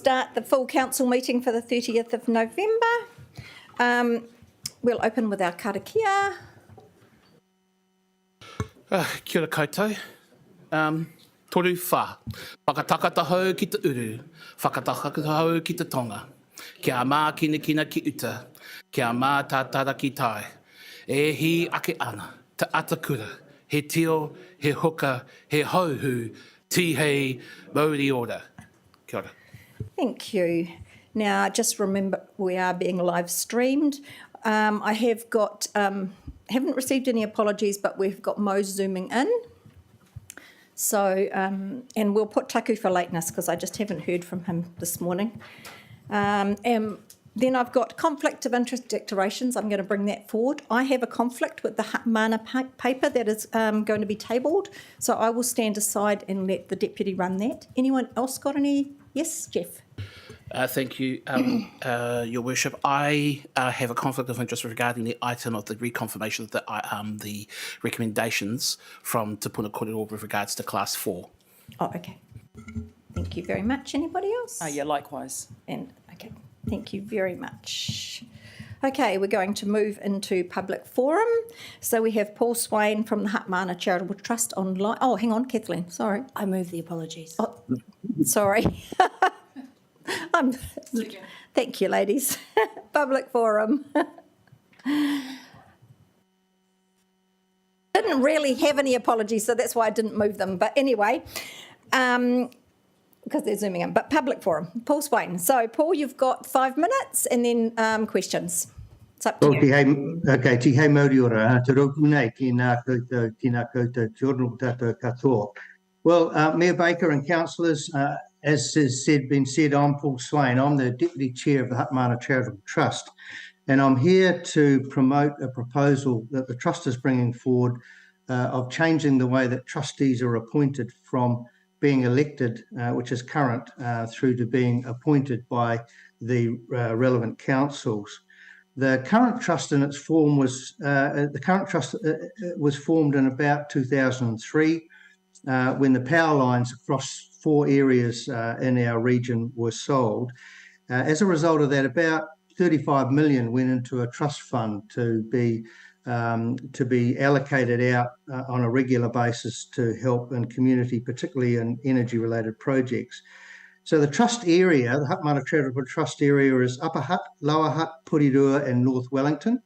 start the full council meeting for the 30th of November. We'll open with our karakia. Kia ora koutou. Toru wha. Whakatakata hau ki te uru. Whakatakata hau ki te tonga. Kia mā kina kina ki uta. Kia mā tātara ki tai. E hi ake ana. Te atakura. He tio, he hoka, he hauhu. Ti hei, mauri ora. Kia ora. Thank you. Now, just remember we are being live streamed. I have got, haven't received any apologies, but we've got Mo zooming in. So, and we'll put Taku for lateness because I just haven't heard from him this morning. And then I've got conflict of interest declarations. I'm going to bring that forward. I have a conflict with the mana paper that is going to be tabled. So I will stand aside and let the deputy run that. Anyone else got any? Yes, Jeff. Thank you, Your Worship. I have a conflict of interest regarding the item of the reconfirmation of the recommendations from Te Puna Porirua with regards to Class 4. Oh, okay. Thank you very much. Anybody else? Yeah, likewise. And okay, thank you very much. Okay, we're going to move into public forum. So we have Paul Swain from the Hatmana Charitable Trust online. Oh, hang on, Kathleen, sorry. I move the apologies. Oh, sorry. Thank you, ladies. Public forum. Didn't really have any apologies, so that's why I didn't move them. But anyway, because they're zooming in. But public forum, Paul Swain. So, Paul, you've got 5 minutes and then questions. It's up to you. Okay, ti hei mauri ora, te roku nei, tēnā koutou, kia ora tātou katoa. Well, Mayor Baker and councillors, as has been said, I'm Paul Swain. I'm the Deputy Chair of the Hatmana Charitable Trust, and I'm here to promote a proposal that the Trust is bringing forward of changing the way that trustees are appointed from being elected, which is current, through to being appointed by the relevant councils. The current trust in its form was was formed in about 2003 when the power lines across 4 areas in our region were sold. As a result of that, about 35 million went into a trust fund to be allocated out on a regular basis to help in community, particularly in energy-related projects. So the trust area, the Hatmana Charitable Trust area, is Upper Hutt, Lower Hutt, Porirua and North Wellington.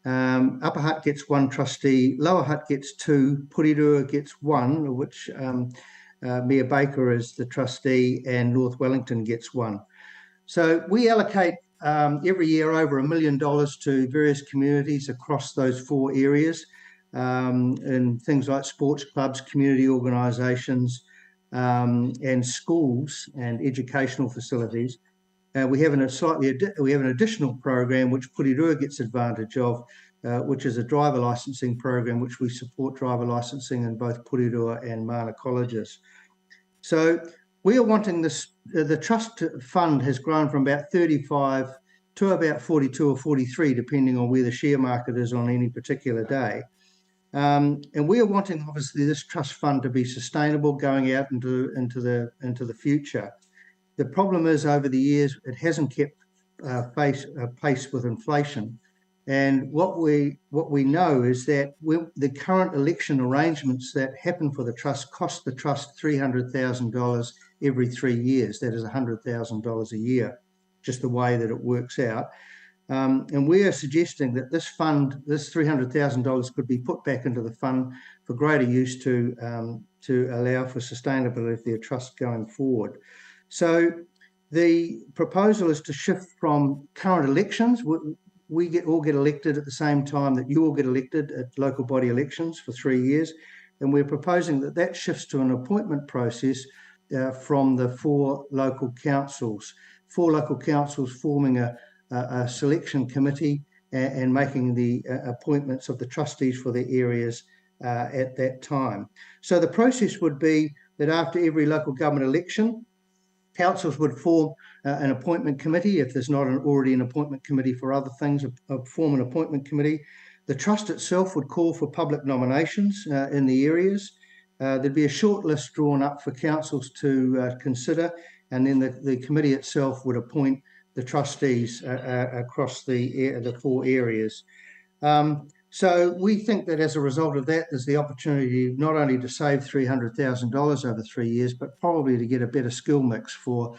Upper Hutt gets 1 trustee, Lower Hutt gets 2, Porirua gets 1, which Mayor Baker is the trustee, and North Wellington gets 1. So we allocate every year over $1 million to various communities across those 4 areas, in things like sports clubs, community organisations, and schools and educational facilities. We have an additional program which Porirua gets advantage of, which is a driver licensing program, which we support driver licensing in both Porirua and Mana colleges. So we are wanting this. The trust fund has grown from about 35 to about 42 or 43, depending on where the share market is on any particular day. And we are wanting, obviously, this trust fund to be sustainable going out into the future. The problem is, over the years, it hasn't kept pace with inflation. And what we know is that the current election arrangements that happen for the trust cost the trust $300,000 every 3 years. That is $100,000 a year, just the way that it works out. And we are suggesting that this fund, this $300,000, could be put back into the fund for greater use to allow for sustainability of their trust going forward. So the proposal is to shift from current elections. We all get elected at the same time that you all get elected at local body elections for 3 years. And we're proposing that shifts to an appointment process from the 4 local councils. 4 local councils forming a selection committee and making the appointments of the trustees for their areas at that time. So the process would be that after every local government election, councils would form an appointment committee. If there's not already an appointment committee for other things, form an appointment committee. The trust itself would call for public nominations in the areas. There'd be a short list drawn up for councils to consider, and then the committee itself would appoint the trustees across the 4 areas. So we think that as a result of that, there's the opportunity not only to save $300,000 over 3 years, but probably to get a better skill mix for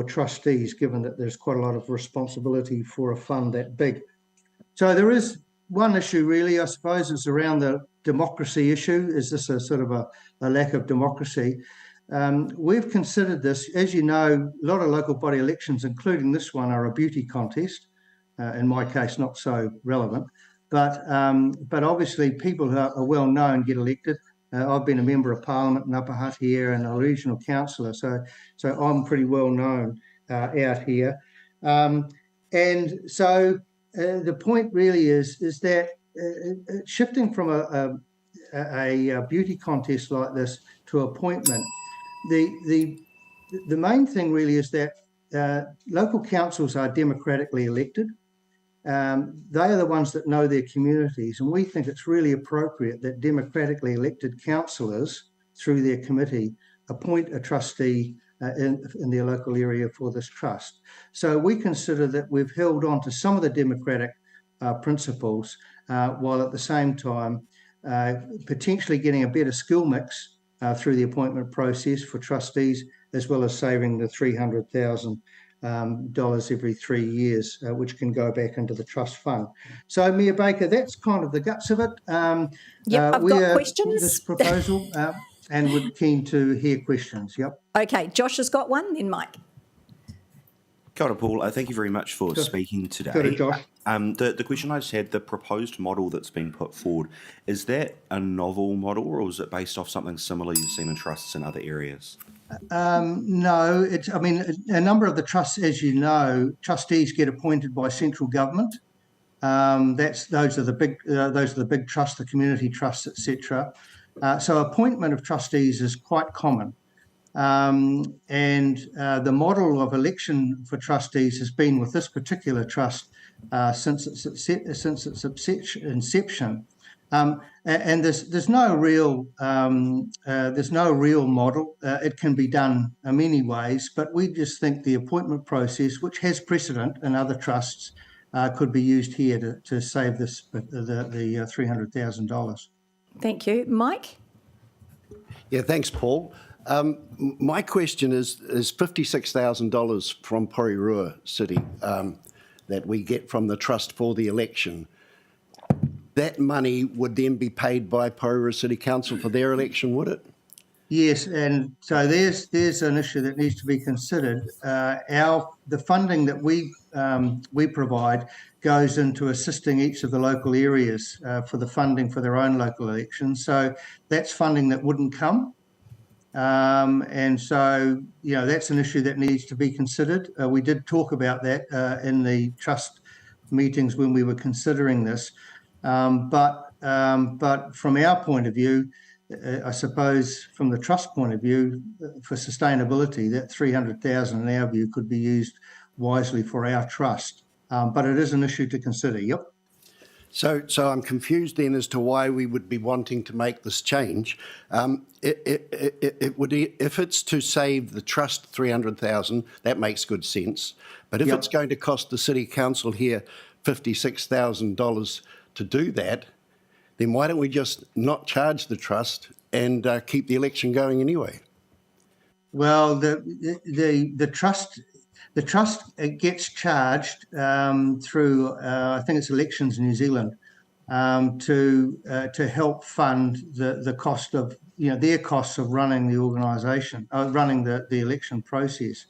trustees, given that there's quite a lot of responsibility for a fund that big. So there is one issue really, I suppose, is around the democracy issue. Is this a sort of a lack of democracy? We've considered this. As you know, a lot of local body elections, including this one, are a beauty contest. In my case, not so relevant. But obviously people who are well known get elected. I've been a member of Parliament in Upper Hutt here and a regional councillor, so I'm pretty well known out here. And so the point really is that shifting from a beauty contest like this to appointment, the main thing really is that local councils are democratically elected. They are the ones that know their communities, and we think it's really appropriate that democratically elected councillors, through their committee, appoint a trustee in their local area for this trust. So we consider that we've held on to some of the democratic principles, while at the same time potentially getting a better skill mix through the appointment process for trustees, as well as saving the $300,000 every 3 years, which can go back into the trust fund. So, Mayor Baker, that's kind of the guts of it. I've got questions. This proposal, and we're keen to hear questions. Yep. Okay, Josh has got one, then Mike. Kia ora, Paul. Thank you very much for speaking today. Kia ora, Josh. The question I just had, the proposed model that's been put forward, is that a novel model, or is it based off something similar you've seen in trusts in other areas? No, I mean, a number of the trusts, as you know, trustees get appointed by central government. Those are the big trusts, the community trusts, etc. So appointment of trustees is quite common. And the model of election for trustees has been with this particular trust since its inception. And there's no real model. It can be done in many ways, but we just think the appointment process, which has precedent in other trusts, could be used here to save the $300,000. Thank you. Mike? Yeah, thanks, Paul. My question is $56,000 from Porirua City that we get from the trust for the election. That money would then be paid by Porirua City Council for their election, would it? Yes, and so there's an issue that needs to be considered. The funding that we provide goes into assisting each of the local areas for the funding for their own local elections. So that's funding that wouldn't come. And so, that's an issue that needs to be considered. We did talk about that in the trust meetings when we were considering this. But from our point of view, I suppose from the trust point of view, for sustainability, that $300,000 in our view could be used wisely for our trust. But it is an issue to consider. Yep. So I'm confused then as to why we would be wanting to make this change. If it's to save the trust $300,000, that makes good sense. But if it's going to cost the City Council here $56,000 to do that, then why don't we just not charge the trust and keep the election going anyway? Well, the trust gets charged through I think it's Elections New Zealand to help fund the cost of their costs of running the organisation, running the election process.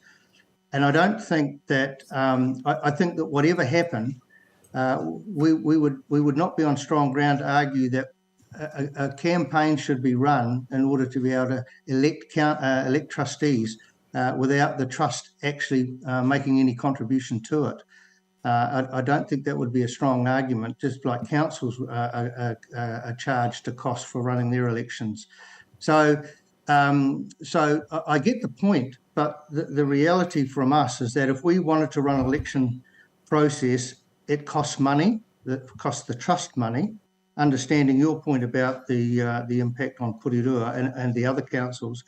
And I don't think that I think that whatever happened, we would not be on strong ground to argue that a campaign should be run in order to be able to elect trustees without the trust actually making any contribution to it. I don't think that would be a strong argument, just like councils are charged a cost for running their elections. So I get the point, but the reality from us is that if we wanted to run an election process, it costs money, it costs the trust money. Understanding your point about the impact on Porirua and the other councils,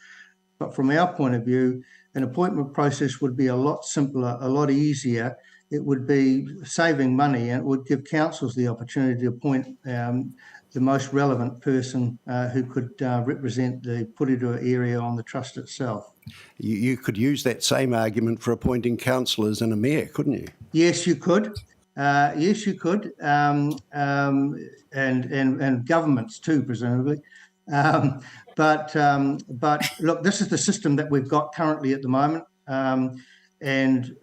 but from our point of view, an appointment process would be a lot simpler, a lot easier. It would be saving money, and it would give councils the opportunity to appoint the most relevant person who could represent the Porirua area on the trust itself. You could use that same argument for appointing councillors and a mayor, couldn't you? Yes, you could. Yes, you could, and governments too, presumably. But look, this is the system that we've got currently at the moment, and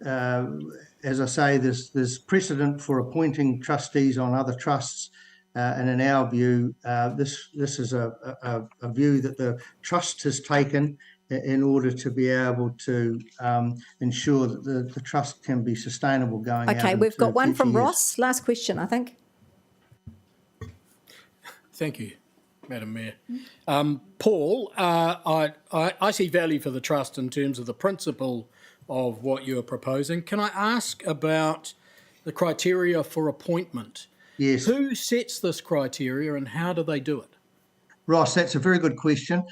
as I say, there's precedent for appointing trustees on other trusts, and in our view, this is a view that the trust has taken in order to be able to ensure that the trust can be sustainable going out. Okay, we've got one from future years. Ross. Last question, I think. Thank you, Madam Mayor. Paul, I see value for the trust in terms of the principle of what you're proposing. Can I ask about the criteria for appointment? Yes. Who sets this criteria and how do they do it? Ross, that's a very good question.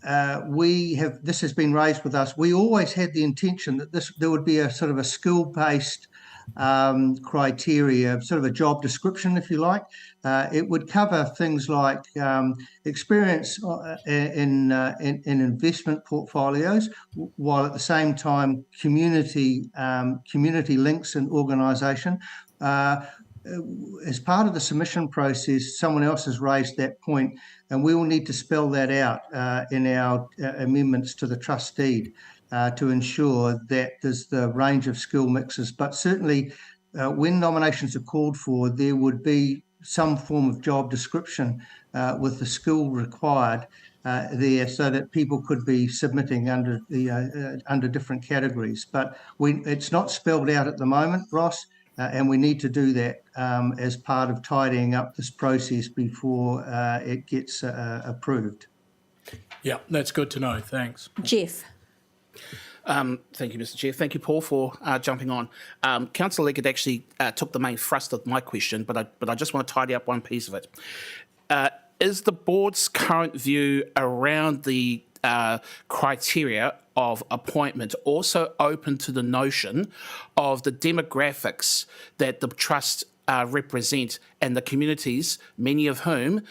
This has been raised with us. We always had the intention that there would be a sort of a skill-based criteria, sort of a job description, if you like. It would cover things like experience in investment portfolios, while at the same time community links and organisation. As part of the submission process, someone else has raised that point, and we will need to spell that out in our amendments to the trust deed to ensure that there's the range of skill mixes. But certainly, when nominations are called for, there would be some form of job description with the skill required there, so that people could be submitting under different categories. But it's not spelled out at the moment, Ross. And we need to do that as part of tidying up this process before it gets approved. Yeah, that's good to know. Thanks. Jeff. Thank you, Mr. Chair. Thank you, Paul, for jumping on. Councillor Leggett actually took the main thrust of my question, but I just want to tidy up one piece of it. Is the board's current view around the criteria of appointment also open to the notion of the demographics that the trust represent and the communities, many of whom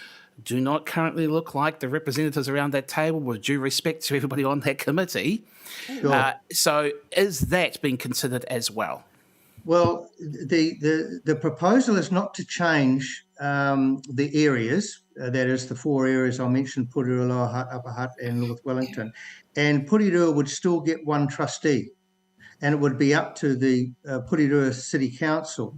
do not currently look like the representatives around that table, with due respect to everybody on that committee? Sure. So is that being considered as well? Well, the proposal is not to change the areas. That is the 4 areas I mentioned: Porirua, Lower Hutt, Upper Hutt, and North Wellington. And Porirua would still get one trustee, and it would be up to the Porirua City Council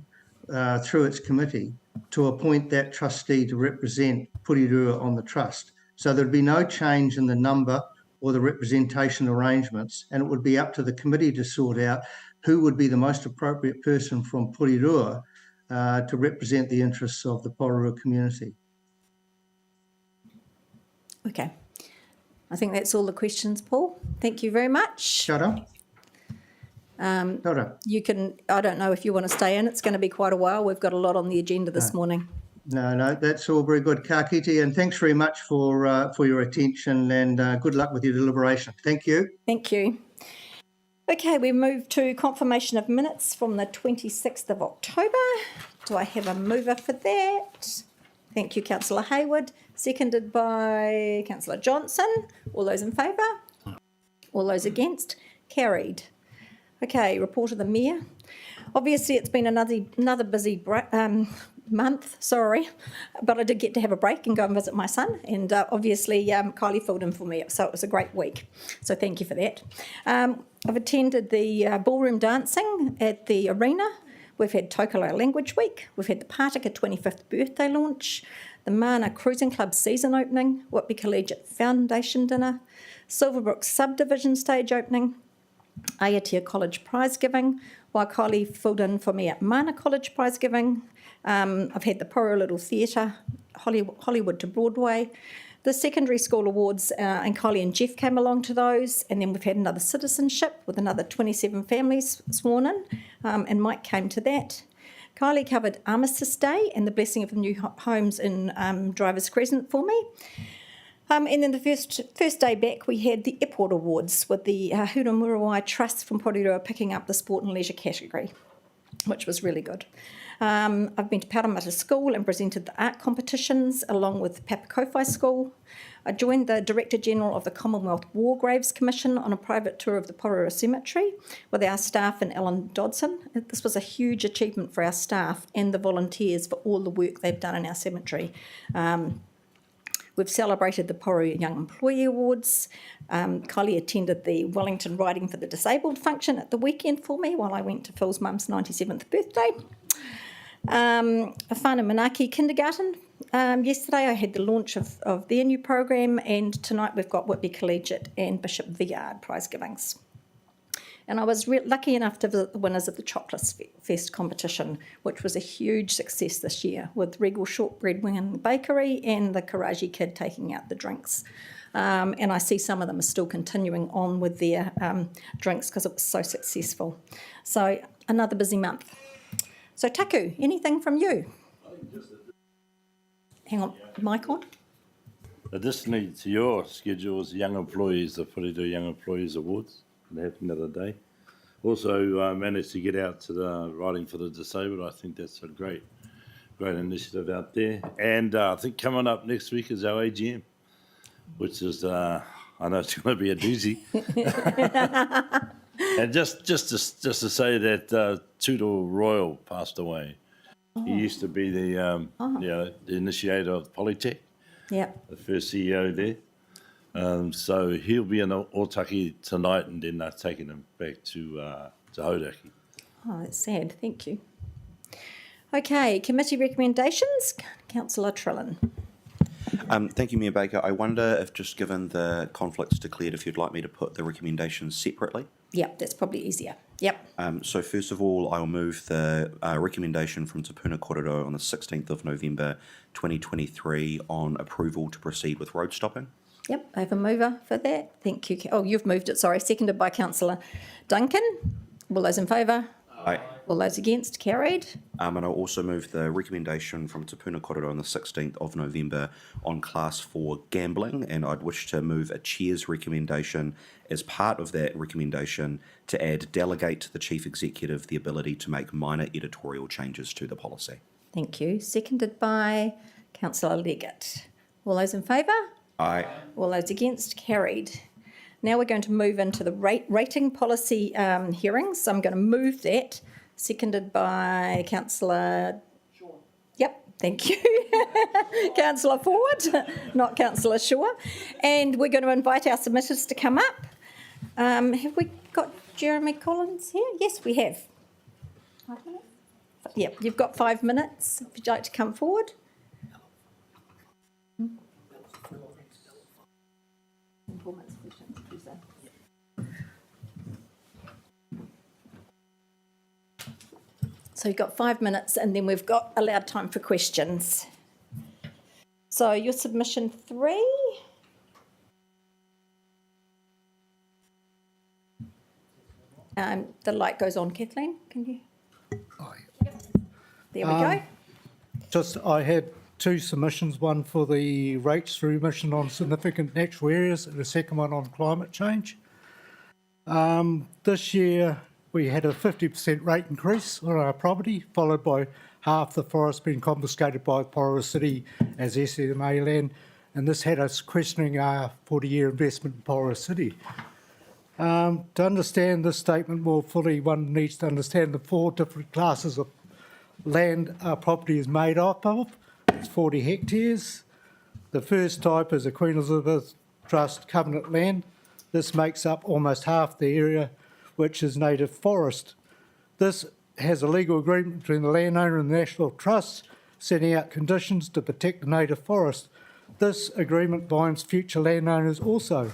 through its committee to appoint that trustee to represent Porirua on the trust. So there'd be no change in the number or the representation arrangements, and it would be up to the committee to sort out who would be the most appropriate person from Porirua to represent the interests of the Porirua community. Okay. I think that's all the questions, Paul. Thank you very much. Shut up. You can, I don't know if you want to stay in. It's going to be quite a while. We've got a lot on the agenda this morning. No, that's all very good, Ka kite, and thanks very much for your attention, and good luck with your deliberation. Thank you. Thank you. Okay, we move to confirmation of minutes from the 26th of October. Do I have a mover for that? Thank you, Councillor Hayward. Seconded by Councillor Johnson. All those in favour? All those against? Carried. Okay, report of the Mayor. Obviously, it's been another busy month, but I did get to have a break and go and visit my son, and obviously Kylie filled in for me, so it was a great week. So thank you for that. I've attended the ballroom dancing at the arena. We've had Tokala Language Week. We've had the Pātika 25th birthday launch, the Mana Cruising Club season opening, Whitby Collegiate Foundation dinner, Silverbrook subdivision stage opening, Aotea College prize giving, while Kylie filled in for me at Mana College prize giving. I've had the Porirua Little Theatre, Hollywood to Broadway, the secondary school awards, and Kylie and Jeff came along to those, and then we've had another citizenship with another 27 families sworn in, and Mike came to that. Kylie covered Armistice Day and the blessing of the new homes in Drivers Crescent for me. And then the first day back, we had the Airport Awards with the Hurumuruai Trust from Porirua picking up the sport and leisure category, which was really good. I've been to Parramatta School and presented the art competitions along with Papakowhai School. I joined the Director General of the Commonwealth War Graves Commission on a private tour of the Porirua Cemetery with our staff and Ellen Dodson. This was a huge achievement for our staff and the volunteers for all the work they've done in our cemetery. We've celebrated the Porirua Young Employee Awards. Kylie attended the Wellington Riding for the Disabled function at the weekend for me while I went to Phil's mum's 97th birthday. Whānau Manaki Kindergarten. Yesterday I had the launch of their new program, and tonight we've got Whitby Collegiate and Bishop Villard prize givings. And I was lucky enough to visit the winners of the Chocolate Fest competition, which was a huge success this year, with Regal Shortbread winning the bakery and the Karaji Kid taking out the drinks. And I see some of them are still continuing on with their drinks because it was so successful. So another busy month. So Taku, anything from you? Hang on, mic on. Additionally to your schedules, Young Employees, the Porirua Young Employees Awards, that happened the other day. Also managed to get out to the Riding for the Disabled. I think that's a great initiative out there. And I think coming up next week is our AGM, which is, I know it's going to be a doozy. And just to say that Tootle Royal passed away. Oh. He used to be the initiator of Polytech, the first CEO there. So he'll be in Otaki tonight, and then they're taking him back to Hauraki. Oh, that's sad. Thank you. Okay, committee recommendations. Councillor Trillin. Thank you, Mayor Baker. I wonder if, just given the conflicts declared, if you'd like me to put the recommendations separately? Yep, that's probably easier. Yep. So first of all, I'll move the recommendation from Te Puna Kōrero on the 16th of November 2023 on approval to proceed with road stopping. Yep, I have a mover for that. Thank you. Oh, you've moved it, sorry. Seconded by Councillor Duncan. All those in favour? Aye. All those against? Carried. And I'll also move the recommendation from Te Puna Kōrero on the 16th of November on Class 4 gambling, and I'd wish to move a Chair's recommendation as part of that recommendation to add delegate to the Chief Executive the ability to make minor editorial changes to the policy. Thank you. Seconded by Councillor Leggett. All those in favour? Aye. All those against? Carried. Now we're going to move into the rating policy hearings. So I'm going to move that. Seconded by Councillor... Shaw. Yep, thank you. Councillor Ford, not Councillor Shaw. And we're going to invite our submitters to come up. Have we got Jeremy Collins here? Yes, we have. 5 minutes? Yep, you've got 5 minutes if you'd like to come forward. So you've got 5 minutes and then we've got allowed time for questions. So your submission 3. The light goes on, Kathleen, can you? There we go. I had 2 submissions, one for the rates through mission on significant natural areas and the second one on climate change. This year we had a 50% rate increase on our property, followed by half the forest being confiscated by Porirua City as SMA land, and this had us questioning our 40-year investment in Porirua City. To understand this statement more fully, one needs to understand the 4 different classes of land our property is made up of. It's 40 hectares. The first type is a Queen Elizabeth Trust covenant land. This makes up almost half the area, which is native forest. This has a legal agreement between the landowner and the National Trust, setting out conditions to protect the native forest. This agreement binds future landowners also.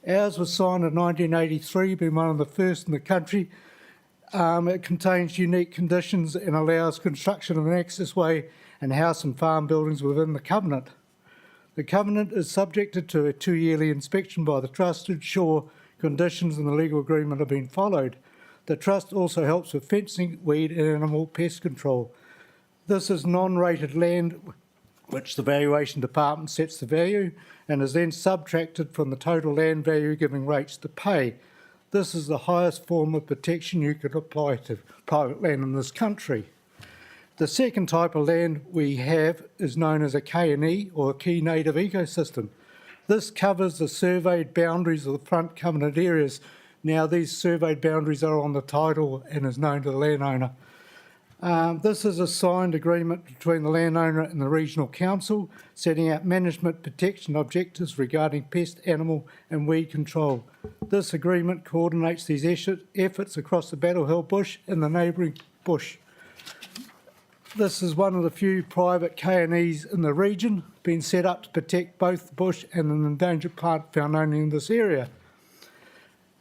Ours was signed in 1983, being one of the first in the country. It contains unique conditions and allows construction of an accessway and house and farm buildings within the covenant. The covenant is subjected to a 2-yearly inspection by the Trust to ensure conditions in the legal agreement are being followed. The Trust also helps with fencing, weed and animal pest control. This is non-rated land which the valuation department sets the value and is then subtracted from the total land value, giving rates to pay. This is the highest form of protection you could apply to private land in this country. The second type of land we have is known as a K&E, or a Key Native Ecosystem. This covers the surveyed boundaries of the front covenant areas. Now, these surveyed boundaries are on the title and is known to the landowner. This is a signed agreement between the landowner and the regional council, setting out management protection objectives regarding pest, animal and weed control. This agreement coordinates these efforts across the Battle Hill bush and the neighbouring bush. This is one of the few private K&Es in the region, being set up to protect both the bush and an endangered plant found only in this area.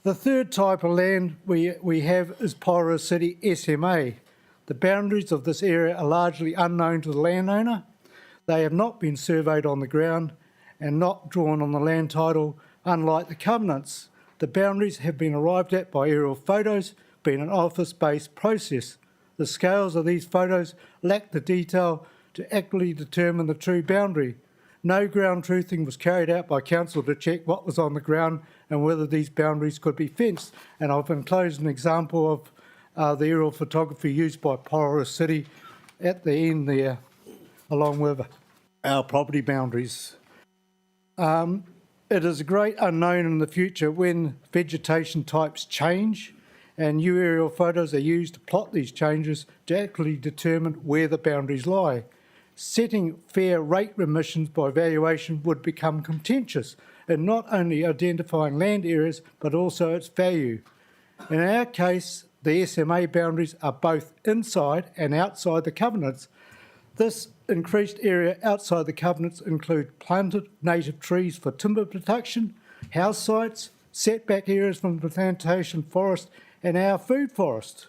The third type of land we have is Porirua City SMA. The boundaries of this area are largely unknown to the landowner. They have not been surveyed on the ground and not drawn on the land title, unlike the covenants. The boundaries have been arrived at by aerial photos, being an office-based process. The scales of these photos lack the detail to accurately determine the true boundary. No ground truthing was carried out by council to check what was on the ground and whether these boundaries could be fenced. And I've enclosed an example of the aerial photography used by Porirua City at the end there, along with our property boundaries. It is a great unknown in the future when vegetation types change, and new aerial photos are used to plot these changes to accurately determine where the boundaries lie. Setting fair rate remissions by valuation would become contentious in not only identifying land areas but also its value. In our case, the SMA boundaries are both inside and outside the covenants. This increased area outside the covenants include planted native trees for timber protection, house sites, setback areas from the plantation forest and our food forest.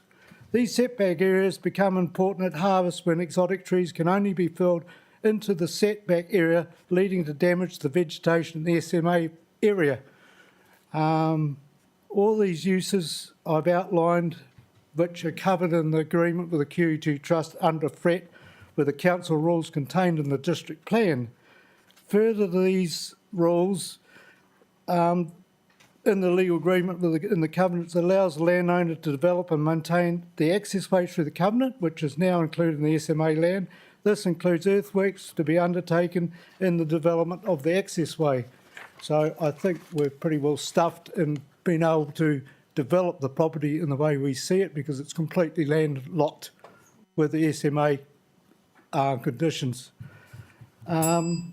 These setback areas become important at harvest when exotic trees can only be felled into the setback area, leading to damage to the vegetation in the SMA area. All these uses I've outlined, which are covered in the agreement with the QE2 Trust under threat with the council rules contained in the district plan. Further to these rules, in the legal agreement in the covenants, allows the landowner to develop and maintain the access way through the covenant, which is now included in the SMA land. This includes earthworks to be undertaken in the development of the access way. So I think we're pretty well stuffed in being able to develop the property in the way we see it, because it's completely landlocked with the SMA conditions. The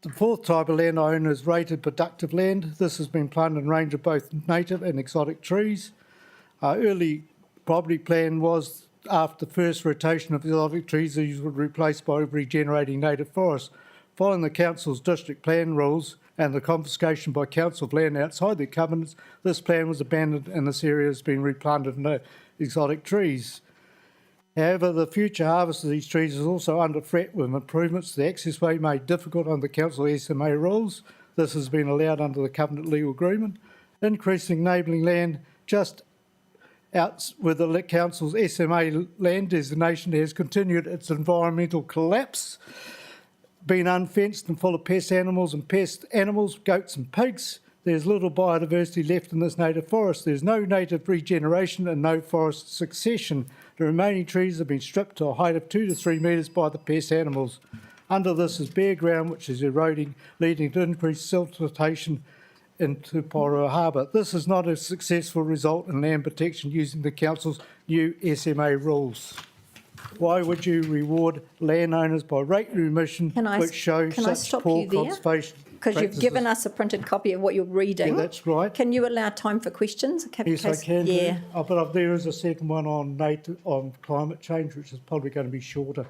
fourth type of land I own is rated productive land. This has been planted in a range of both native and exotic trees. Our early property plan was, after the first rotation of exotic trees, these were replaced by regenerating native forests. Following the council's district plan rules and the confiscation by council of land outside the covenants, this plan was abandoned and this area has been replanted in exotic trees. However, the future harvest of these trees is also under threat with improvements to the access way made difficult under the council SMA rules. This has been allowed under the covenant legal agreement. Increasing neighbouring land just out with the council's SMA land designation has continued its environmental collapse, been unfenced and full of pest animals, goats and pigs. There's little biodiversity left in this native forest. There's no native regeneration and no forest succession. The remaining trees have been stripped to a height of 2 to 3 metres by the pest animals. Under this is bare ground which is eroding, leading to increased siltation into Porirua Harbour. This is not a successful result in land protection using the council's new SMA rules. Why would you reward landowners by rate remission which show such poor conservation? Because you've given us a printed copy of what you're reading. Yeah, that's right. Can you allow time for questions? Yes, I can. Yeah. But there is a second one on climate change, which is probably going to be shorter.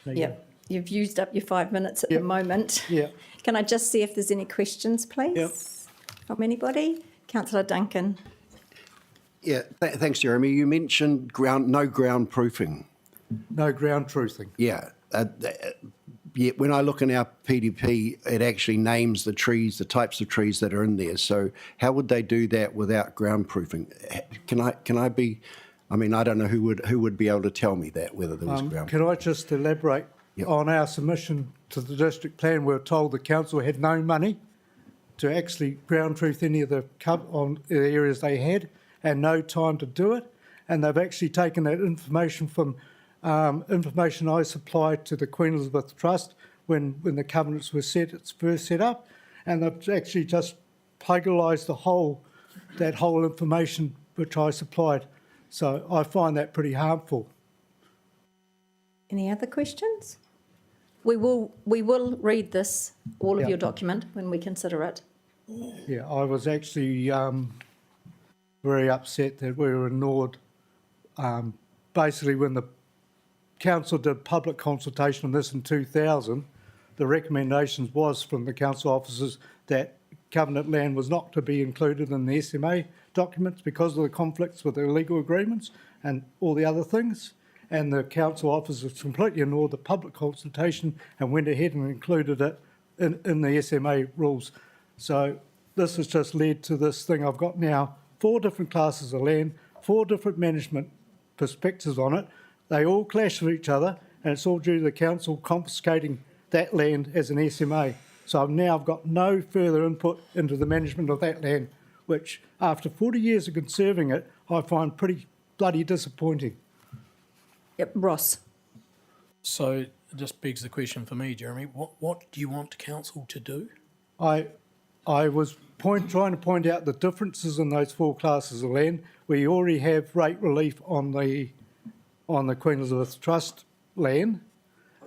Yeah. You've used up your 5 minutes at the moment. Yeah. Can I just see if there's any questions, please? Yep. From anybody? Councillor Duncan. Yeah, thanks, Jeremy. You mentioned no ground proofing. No ground truthing. Yeah. Yeah, when I look in our PDP, it actually names the trees, the types of trees that are in there. So how would they do that without ground proofing? Can I be I mean, I don't know who would be able to tell me that, whether there was ground. Can I just elaborate? Yep. On our submission to the district plan, we were told the council had no money to actually ground truth any of the on the areas they had, and no time to do it. And they've actually taken that information from information I supplied to the Queen Elizabeth Trust when the covenants were first set up, and they've actually just plagiarised that whole information which I supplied. So I find that pretty harmful. Any other questions? We will read this, all of Yeah. your document, when we consider it. Yeah, I was actually very upset that we were ignored. Basically, when the council did public consultation on this in 2000, the recommendations was from the council officers that covenant land was not to be included in the SMA documents because of the conflicts with the legal agreements and all the other things. And the council officers completely ignored the public consultation and went ahead and included it in the SMA rules. So this has just led to this thing I've got now, 4 different classes of land, 4 different management perspectives on it. They all clash with each other, and it's all due to the council confiscating that land as an SMA. So I've got no further input into the management of that land, which after 40 years of conserving it, I find pretty bloody disappointing. Yep, Ross. So it just begs the question for me, Jeremy, what do you want council to do? I was trying to point out the differences in those 4 classes of land. We already have rate relief on the Queen Elizabeth Trust land,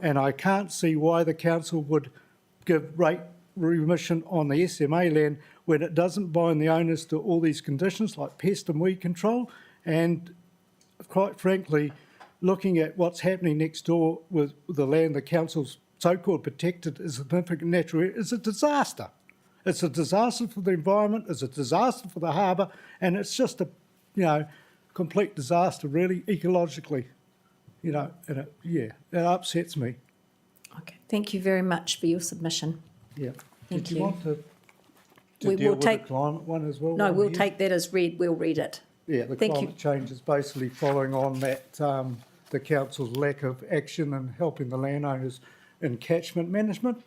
and I can't see why the council would give rate remission on the SMA land when it doesn't bind the owners to all these conditions like pest and weed control. And quite frankly, looking at what's happening next door with the land the council's so-called protected as significant natural area is a disaster. It's a disaster for the environment, it's a disaster for the harbour, and it's just a, complete disaster really ecologically, and it upsets me. Okay, thank you very much for your submission. Yeah. Thank Did you you. want to We deal will with take- the climate one as well? No, while we'll we're take that as read, we'll read it. here? Yeah, the Thank you. climate change is basically following on that, the council's lack of action and helping the landowners in catchment management.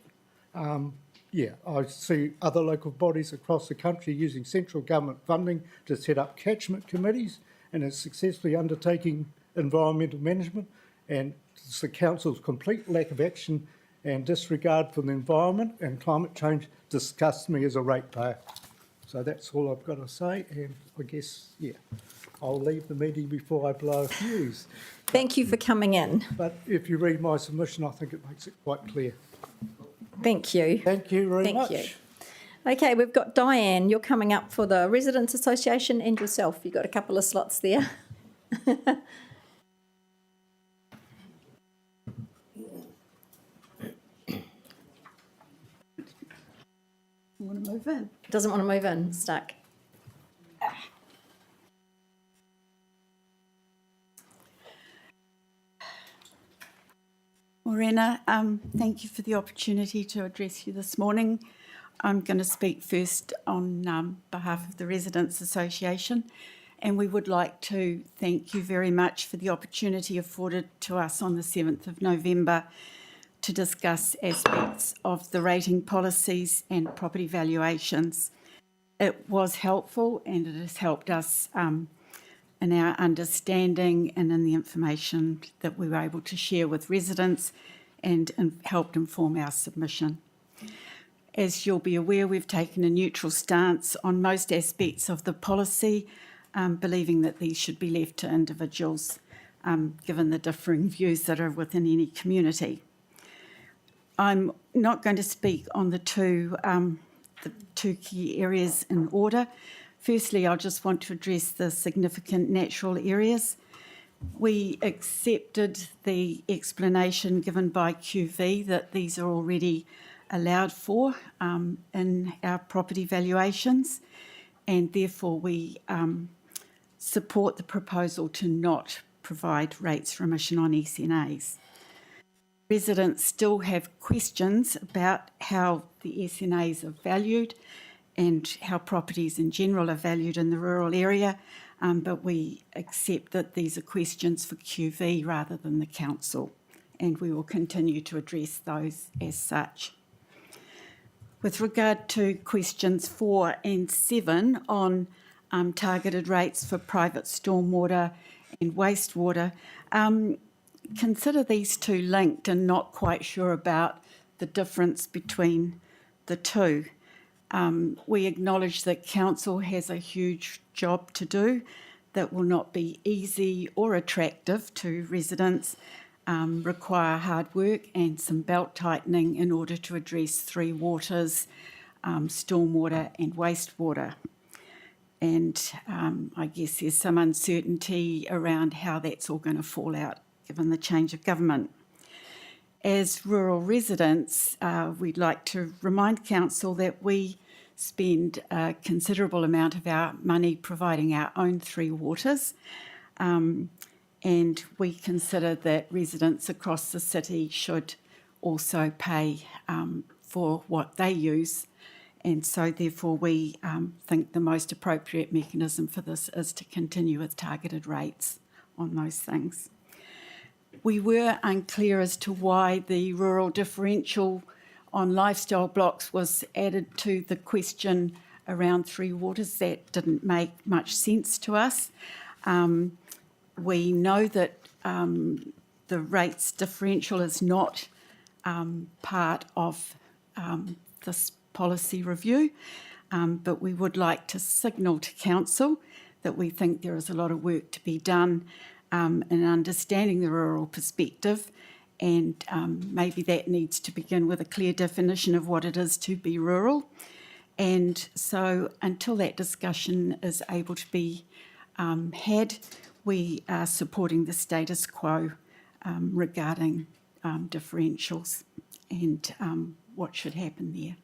I see other local bodies across the country using central government funding to set up catchment committees and is successfully undertaking environmental management, and it's the council's complete lack of action and disregard for the environment and climate change disgusts me as a ratepayer. So that's all I've got to say, and I guess, I'll leave the meeting before I blow a fuse. Thank you for coming in. But if you read my submission, I think it makes it quite clear. Thank you. Thank you very much. Thank you. Okay, we've got Diane. You're coming up for the Residents Association and yourself. You've got a couple of slots there. Want to move in? Doesn't want to move in, stuck. Morena, thank you for the opportunity to address you this morning. I'm going to speak first on behalf of the Residents Association, and we would like to thank you very much for the opportunity afforded to us on the 7th of November to discuss aspects of the rating policies and property valuations. It was helpful and it has helped us in our understanding and in the information that we were able to share with residents and helped inform our submission. As you'll be aware, we've taken a neutral stance on most aspects of the policy, believing that these should be left to individuals, given the differing views that are within any community. I'm not going to speak on the two key areas in order. Firstly, I just want to address the significant natural areas. We accepted the explanation given by QV that these are already allowed for in our property valuations, and therefore we support the proposal to not provide rates remission on SNAs. Residents still have questions about how the SNAs are valued, and how properties in general are valued in the rural area, but we accept that these are questions for QV rather than the council, and we will continue to address those as such. With regard to questions 4 and 7 on targeted rates for private stormwater and wastewater, consider these two linked and not quite sure about the difference between the two. We acknowledge that council has a huge job to do that will not be easy or attractive to residents, require hard work and some belt tightening in order to address three waters, stormwater and wastewater. And I guess there's some uncertainty around how that's all going to fall out given the change of government. As rural residents, we'd like to remind council that we spend a considerable amount of our money providing our own three waters, and we consider that residents across the city should also pay for what they use. And so therefore we think the most appropriate mechanism for this is to continue with targeted rates on those things. We were unclear as to why the rural differential on lifestyle blocks was added to the question around three waters. That didn't make much sense to us. We know that the rates differential is not part of this policy review, but we would like to signal to council that we think there is a lot of work to be done in understanding the rural perspective, and maybe that needs to begin with a clear definition of what it is to be rural. And so until that discussion is able to be had, we are supporting the status quo regarding differentials and what should happen there.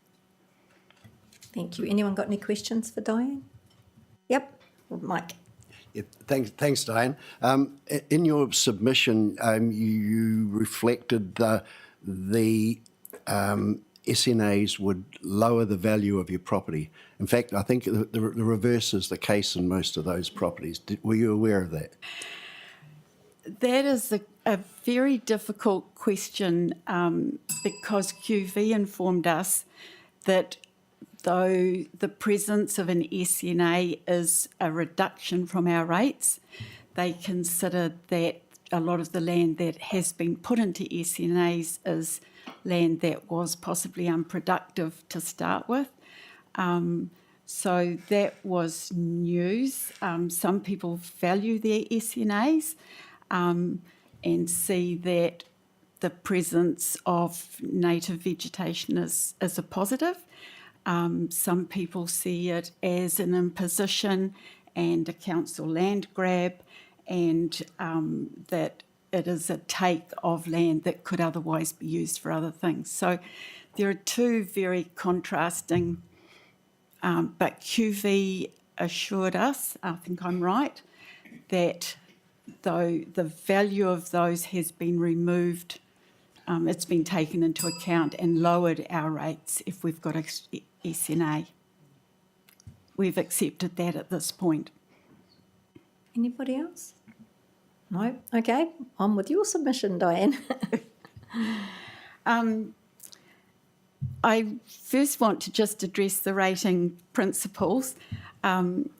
Thank you. Anyone got any questions for Diane? Yep, Mike. Yeah, thanks, Diane. In your submission, you reflected the SNAs would lower the value of your property. In fact, I think the reverse is the case in most of those properties. Were you aware of that? That is a very difficult question because QV informed us that though the presence of an SNA is a reduction from our rates, they consider that a lot of the land that has been put into SNAs is land that was possibly unproductive to start with. So that was news. Some people value their SNAs and see that the presence of native vegetation is a positive. Some people see it as an imposition and a council land grab, and that it is a take of land that could otherwise be used for other things. So there are two very contrasting, but QV assured us, I think I'm right, that though the value of those has been removed, it's been taken into account and lowered our rates if we've got a SNA. We've accepted that at this point. Anybody else? No? Okay, on with your submission, Diane. I first want to just address the rating principles. And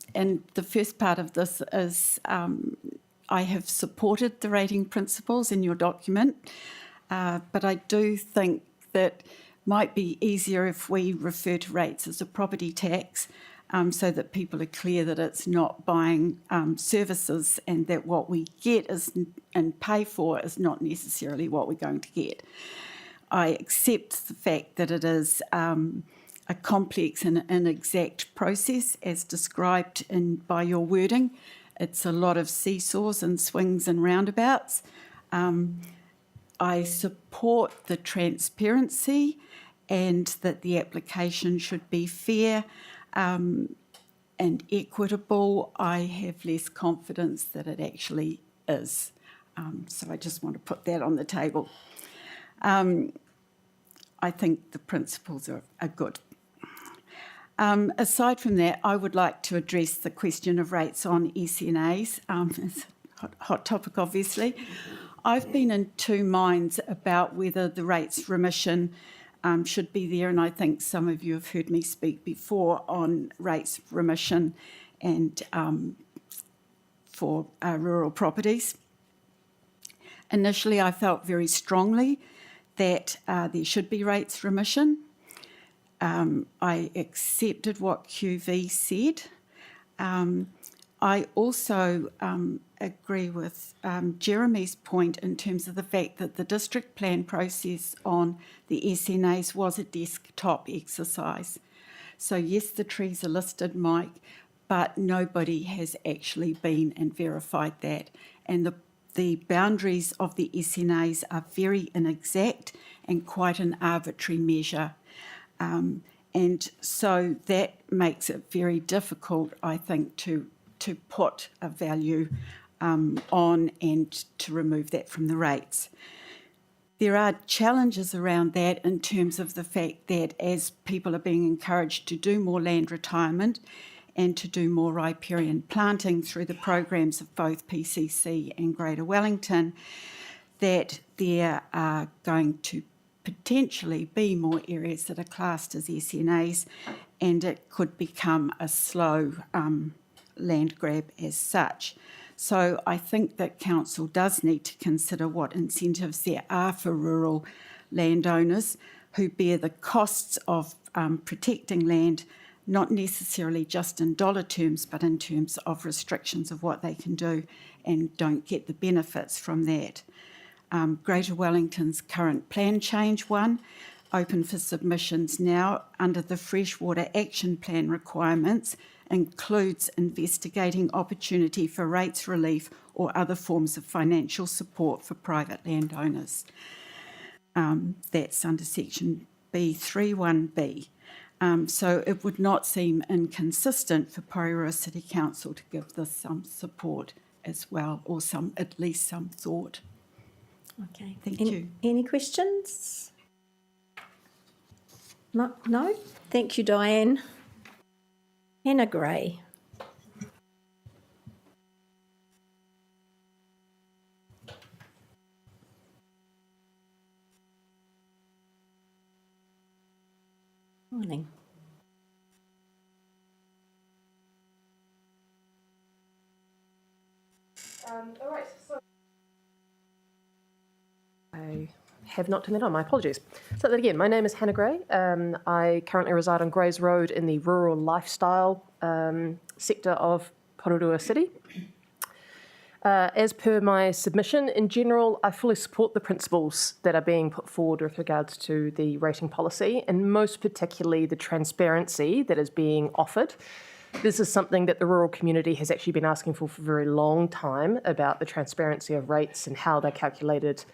the first part of this is I have supported the rating principles in your document, but I do think that might be easier if we refer to rates as a property tax, so that people are clear that it's not buying services and that what we get is and pay for is not necessarily what we're going to get. I accept the fact that it is a complex and inexact process as described by your wording. It's a lot of seesaws and swings and roundabouts. I support the transparency and that the application should be fair and equitable. I have less confidence that it actually is. So I just want to put that on the table. I think the principles are good. Aside from that, I would like to address the question of rates on SNAs. It's a hot topic, obviously. I've been in two minds about whether the rates remission should be there, and I think some of you have heard me speak before on rates remission and for rural properties. Initially, I felt very strongly that there should be rates remission. I accepted what QV said. I also agree with Jeremy's point in terms of the fact that the district plan process on the SNAs was a desktop exercise. So yes, the trees are listed, Mike, but nobody has actually been and verified that. And the boundaries of the SNAs are very inexact and quite an arbitrary measure. And so that makes it very difficult, I think, to put a value on and to remove that from the rates. There are challenges around that in terms of the fact that as people are being encouraged to do more land retirement and to do more riparian planting through the programs of both PCC and Greater Wellington, that there are going to potentially be more areas that are classed as SNAs, and it could become a slow land grab as such. So I think that council does need to consider what incentives there are for rural landowners who bear the costs of protecting land, not necessarily just in dollar terms, but in terms of restrictions of what they can do and don't get the benefits from that. Greater Wellington's current plan change one, open for submissions now under the Freshwater Action Plan requirements, includes investigating opportunity for rates relief or other forms of financial support for private landowners. That's under section B31B. So it would not seem inconsistent for Porirua City Council to give this some support as well, or at least some thought. Okay. Thank you. Any questions? No? Thank you, Diane. Hannah Gray. Morning. All right, so I have not turned that on, my apologies. So that again, my name is Hannah Gray. I currently reside on Grays Road in the rural lifestyle sector of Porirua City. As per my submission, in general, I fully support the principles that are being put forward with regards to the rating policy, and most particularly the transparency that is being offered. This is something that the rural community has actually been asking for a very long time, about the transparency of rates and how they're calculated,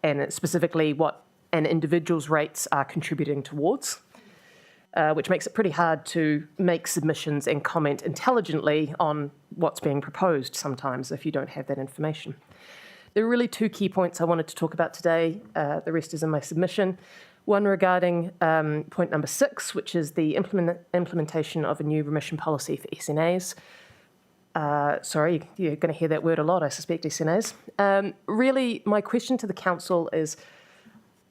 and specifically what an individual's rates are contributing towards, which makes it pretty hard to make submissions and comment intelligently on what's being proposed sometimes if you don't have that information. There are really two key points I wanted to talk about today. The rest is in my submission. One regarding point number 6, which is the implementation of a new remission policy for SNAs. Sorry, you're going to hear that word a lot, I suspect, SNAs. Really, my question to the council is,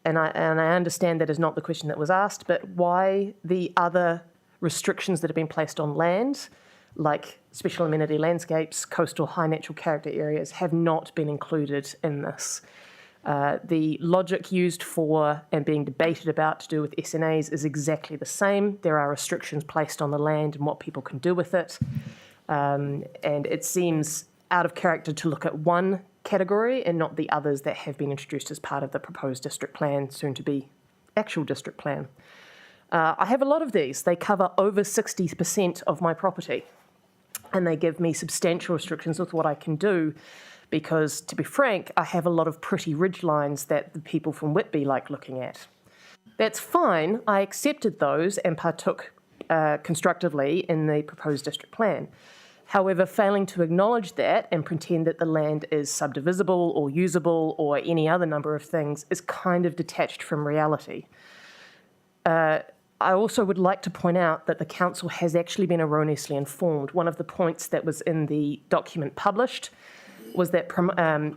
and I understand that is not the question that was asked, but why the other restrictions that have been placed on land, like special amenity landscapes, coastal high natural character areas, have not been included in this. The logic used for and being debated about to do with SNAs is exactly the same. There are restrictions placed on the land and what people can do with it. And it seems out of character to look at one category and not the others that have been introduced as part of the proposed district plan, soon to be actual district plan. I have a lot of these. They cover over 60% of my property, and they give me substantial restrictions with what I can do because, to be frank, I have a lot of pretty ridge lines that the people from Whitby like looking at. That's fine. I accepted those and partook constructively in the proposed district plan. However, failing to acknowledge that and pretend that the land is subdivisible or usable or any other number of things is kind of detached from reality. I also would like to point out that the council has actually been erroneously informed. One of the points that was in the document published was that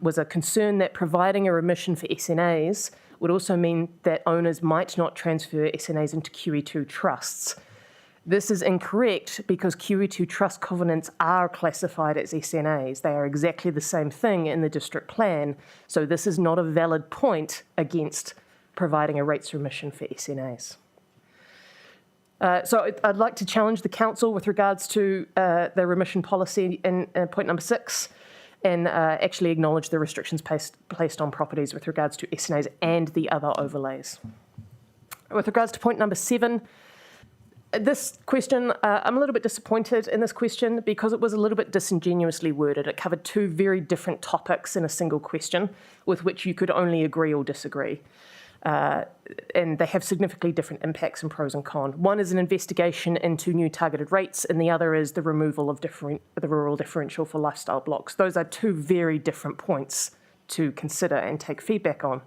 was a concern that providing a remission for SNAs would also mean that owners might not transfer SNAs into QE2 trusts. This is incorrect because QE2 trust covenants are classified as SNAs. They are exactly the same thing in the district plan, so this is not a valid point against providing a rates remission for SNAs. So I'd like to challenge the council with regards to the remission policy in point number 6 and actually acknowledge the restrictions placed on properties with regards to SNAs and the other overlays. With regards to point number 7, this question, I'm a little bit disappointed in this question because it was a little bit disingenuously worded. It covered 2 very different topics in a single question with which you could only agree or disagree. And they have significantly different impacts and pros and cons. One is an investigation into new targeted rates, and the other is the removal of the rural differential for lifestyle blocks. Those are 2 very different points to consider and take feedback on.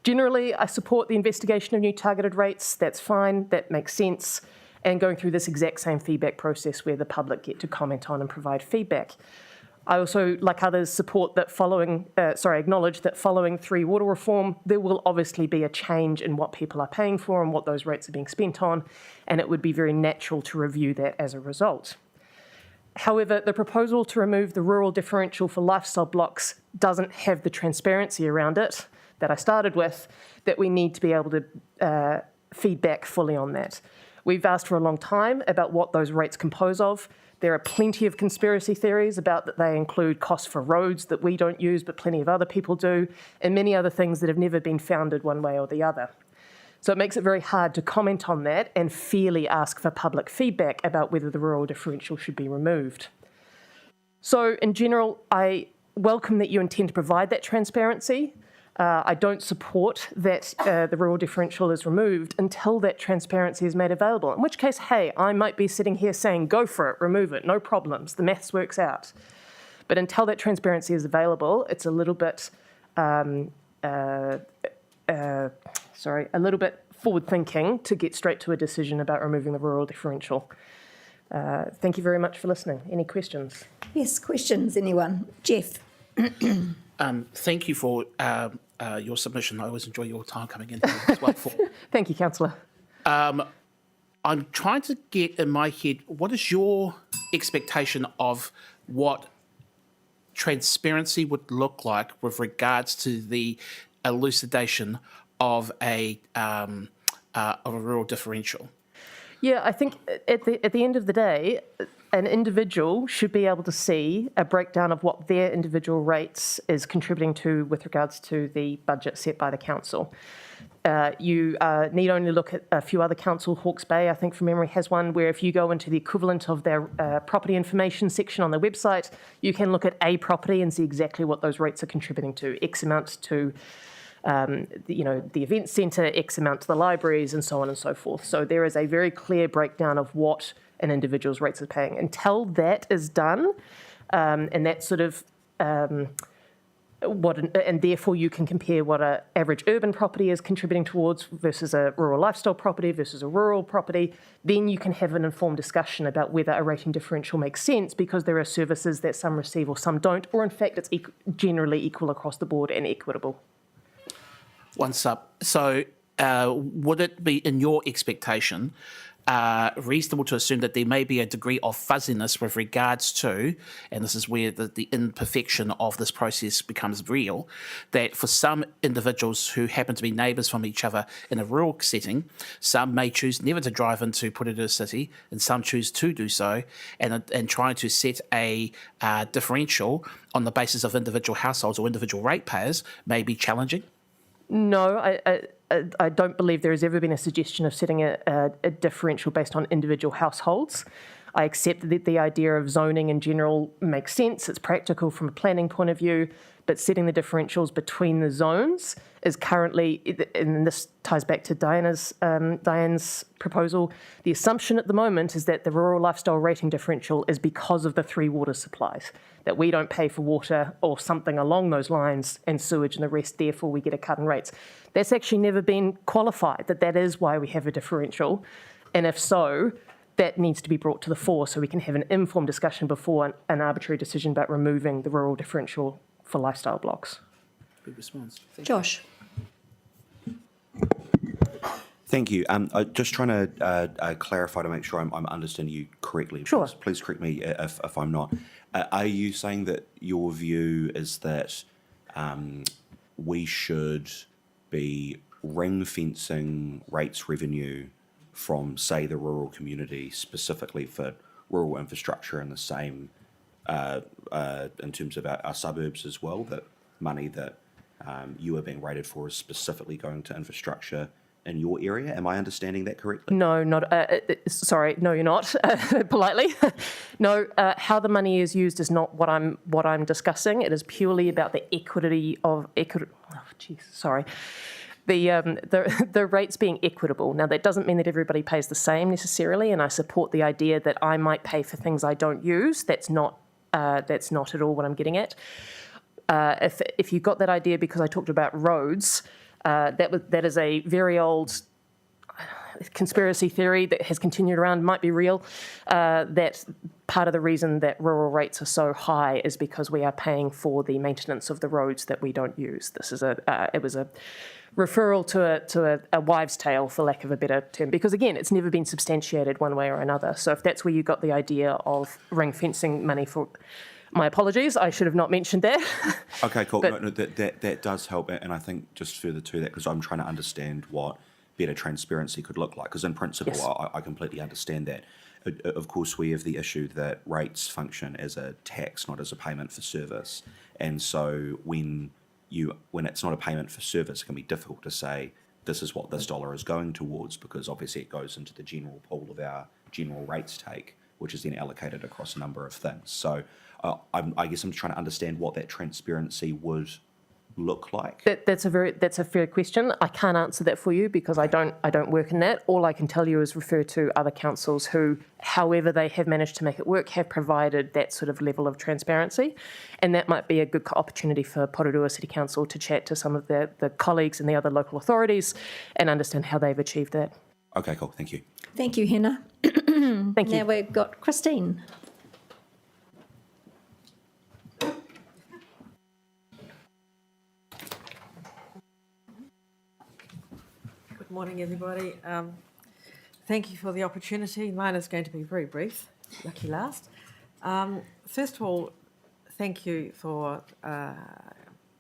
Generally, I support the investigation of new targeted rates. That's fine, that makes sense, and going through this exact same feedback process where the public get to comment on and provide feedback. I also, like others, support that acknowledge that following 3 water reform, there will obviously be a change in what people are paying for and what those rates are being spent on, and it would be very natural to review that as a result. However, the proposal to remove the rural differential for lifestyle blocks doesn't have the transparency around it that I started with, that we need to be able to feedback fully on that. We've asked for a long time about what those rates compose of. There are plenty of conspiracy theories about that they include costs for roads that we don't use, but plenty of other people do, and many other things that have never been founded one way or the other. So it makes it very hard to comment on that and fairly ask for public feedback about whether the rural differential should be removed. So in general, I welcome that you intend to provide that transparency. I don't support that the rural differential is removed until that transparency is made available, in which case, hey, I might be sitting here saying, go for it, remove it, no problems, the maths works out. But until that transparency is available, it's a little bit, a little bit forward-thinking to get straight to a decision about removing the rural differential. Thank you very much for listening. Any questions? Yes, questions, anyone? Jeff? Thank you for your submission. I always enjoy your time coming in here as well. Thank you, Councillor. I'm trying to get in my head, what is your expectation of what transparency would look like with regards to the elucidation of a rural differential? Yeah, I think at the end of the day, an individual should be able to see a breakdown of what their individual rates is contributing to with regards to the budget set by the council. You need only look at a few other council, Hawke's Bay, I think from memory has one, where if you go into the equivalent of their property information section on their website, you can look at a property and see exactly what those rates are contributing to, X amount to the event centre, X amount to the libraries, and so on and so forth. So there is a very clear breakdown of what an individual's rates are paying. Until that is done, and that's sort of and therefore you can compare what an average urban property is contributing towards versus a rural lifestyle property versus a rural property, then you can have an informed discussion about whether a rating differential makes sense because there are services that some receive or some don't, or in fact it's generally equal across the board and equitable. Once up. So would it be, in your expectation, reasonable to assume that there may be a degree of fuzziness with regards to, and this is where the imperfection of this process becomes real, that for some individuals who happen to be neighbours from each other in a rural setting, some may choose never to drive into Porirua City and some choose to do so, and trying to set a differential on the basis of individual households or individual ratepayers may be challenging? No, I don't believe there has ever been a suggestion of setting a differential based on individual households. I accept that the idea of zoning in general makes sense. It's practical from a planning point of view, but setting the differentials between the zones is currently, and this ties back to Diane's proposal, the assumption at the moment is that the rural lifestyle rating differential is because of the 3 water supplies, that we don't pay for water or something along those lines and sewage and the rest, therefore we get a cut in rates. That's actually never been qualified, that is why we have a differential. And if so, that needs to be brought to the fore so we can have an informed discussion before an arbitrary decision about removing the rural differential for lifestyle blocks. Good response. Josh. Thank you. I'm just trying to clarify to make sure I'm understanding you correctly. Sure. Please correct me if I'm not. Are you saying that your view is that we should be ring-fencing rates revenue from, say, the rural community, specifically for rural infrastructure, and the same in terms of our suburbs as well, that money that you are being rated for is specifically going to infrastructure in your area? Am I understanding that correctly? No, not. Sorry, no, you're not. Politely, no. How the money is used is not what I'm discussing. It is purely about the equity of equity. Oh, geez, sorry. The rates being equitable. Now, that doesn't mean that everybody pays the same necessarily, and I support the idea that I might pay for things I don't use. That's not at all what I'm getting at. If you got that idea because I talked about roads, that is a very old conspiracy theory that has continued around, might be real, that part of the reason that rural rates are so high is because we are paying for the maintenance of the roads that we don't use. This is it was a referral to a wives' tale, for lack of a better term, because again, it's never been substantiated one way or another. So if that's where you got the idea of ring fencing money for, my apologies, I should have not mentioned that. Okay, cool. But, no, that does help, and I think just further to that, because I'm trying to understand what better transparency could look like, because in principle, Yes. I completely understand that. Of course, we have the issue that rates function as a tax, not as a payment for service, and so when it's not a payment for service, it can be difficult to say this is what this dollar is going towards, because obviously it goes into the general pool of our general rates take, which is then allocated across a number of things. So I guess I'm trying to understand what that transparency would look like. That's a fair question. I can't answer that for you because I don't work in that. All I can tell you is refer to other councils who, however they have managed to make it work, have provided that sort of level of transparency, and that might be a good opportunity for Porirua City Council to chat to some of the colleagues in the other local authorities and understand how they've achieved that. Okay, cool. Thank you. Thank you, Hannah. Thank you. Now we've got Christine. Good morning, everybody. Thank you for the opportunity. Mine is going to be very brief, lucky last. First of all, thank you for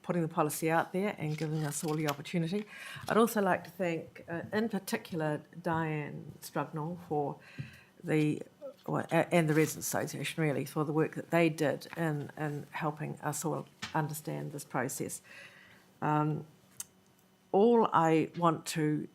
putting the policy out there and giving us all the opportunity. I'd also like to thank, in particular, Diane Strugnall and the Residents Association, really, for the work that they did in helping us all understand this process. All I want to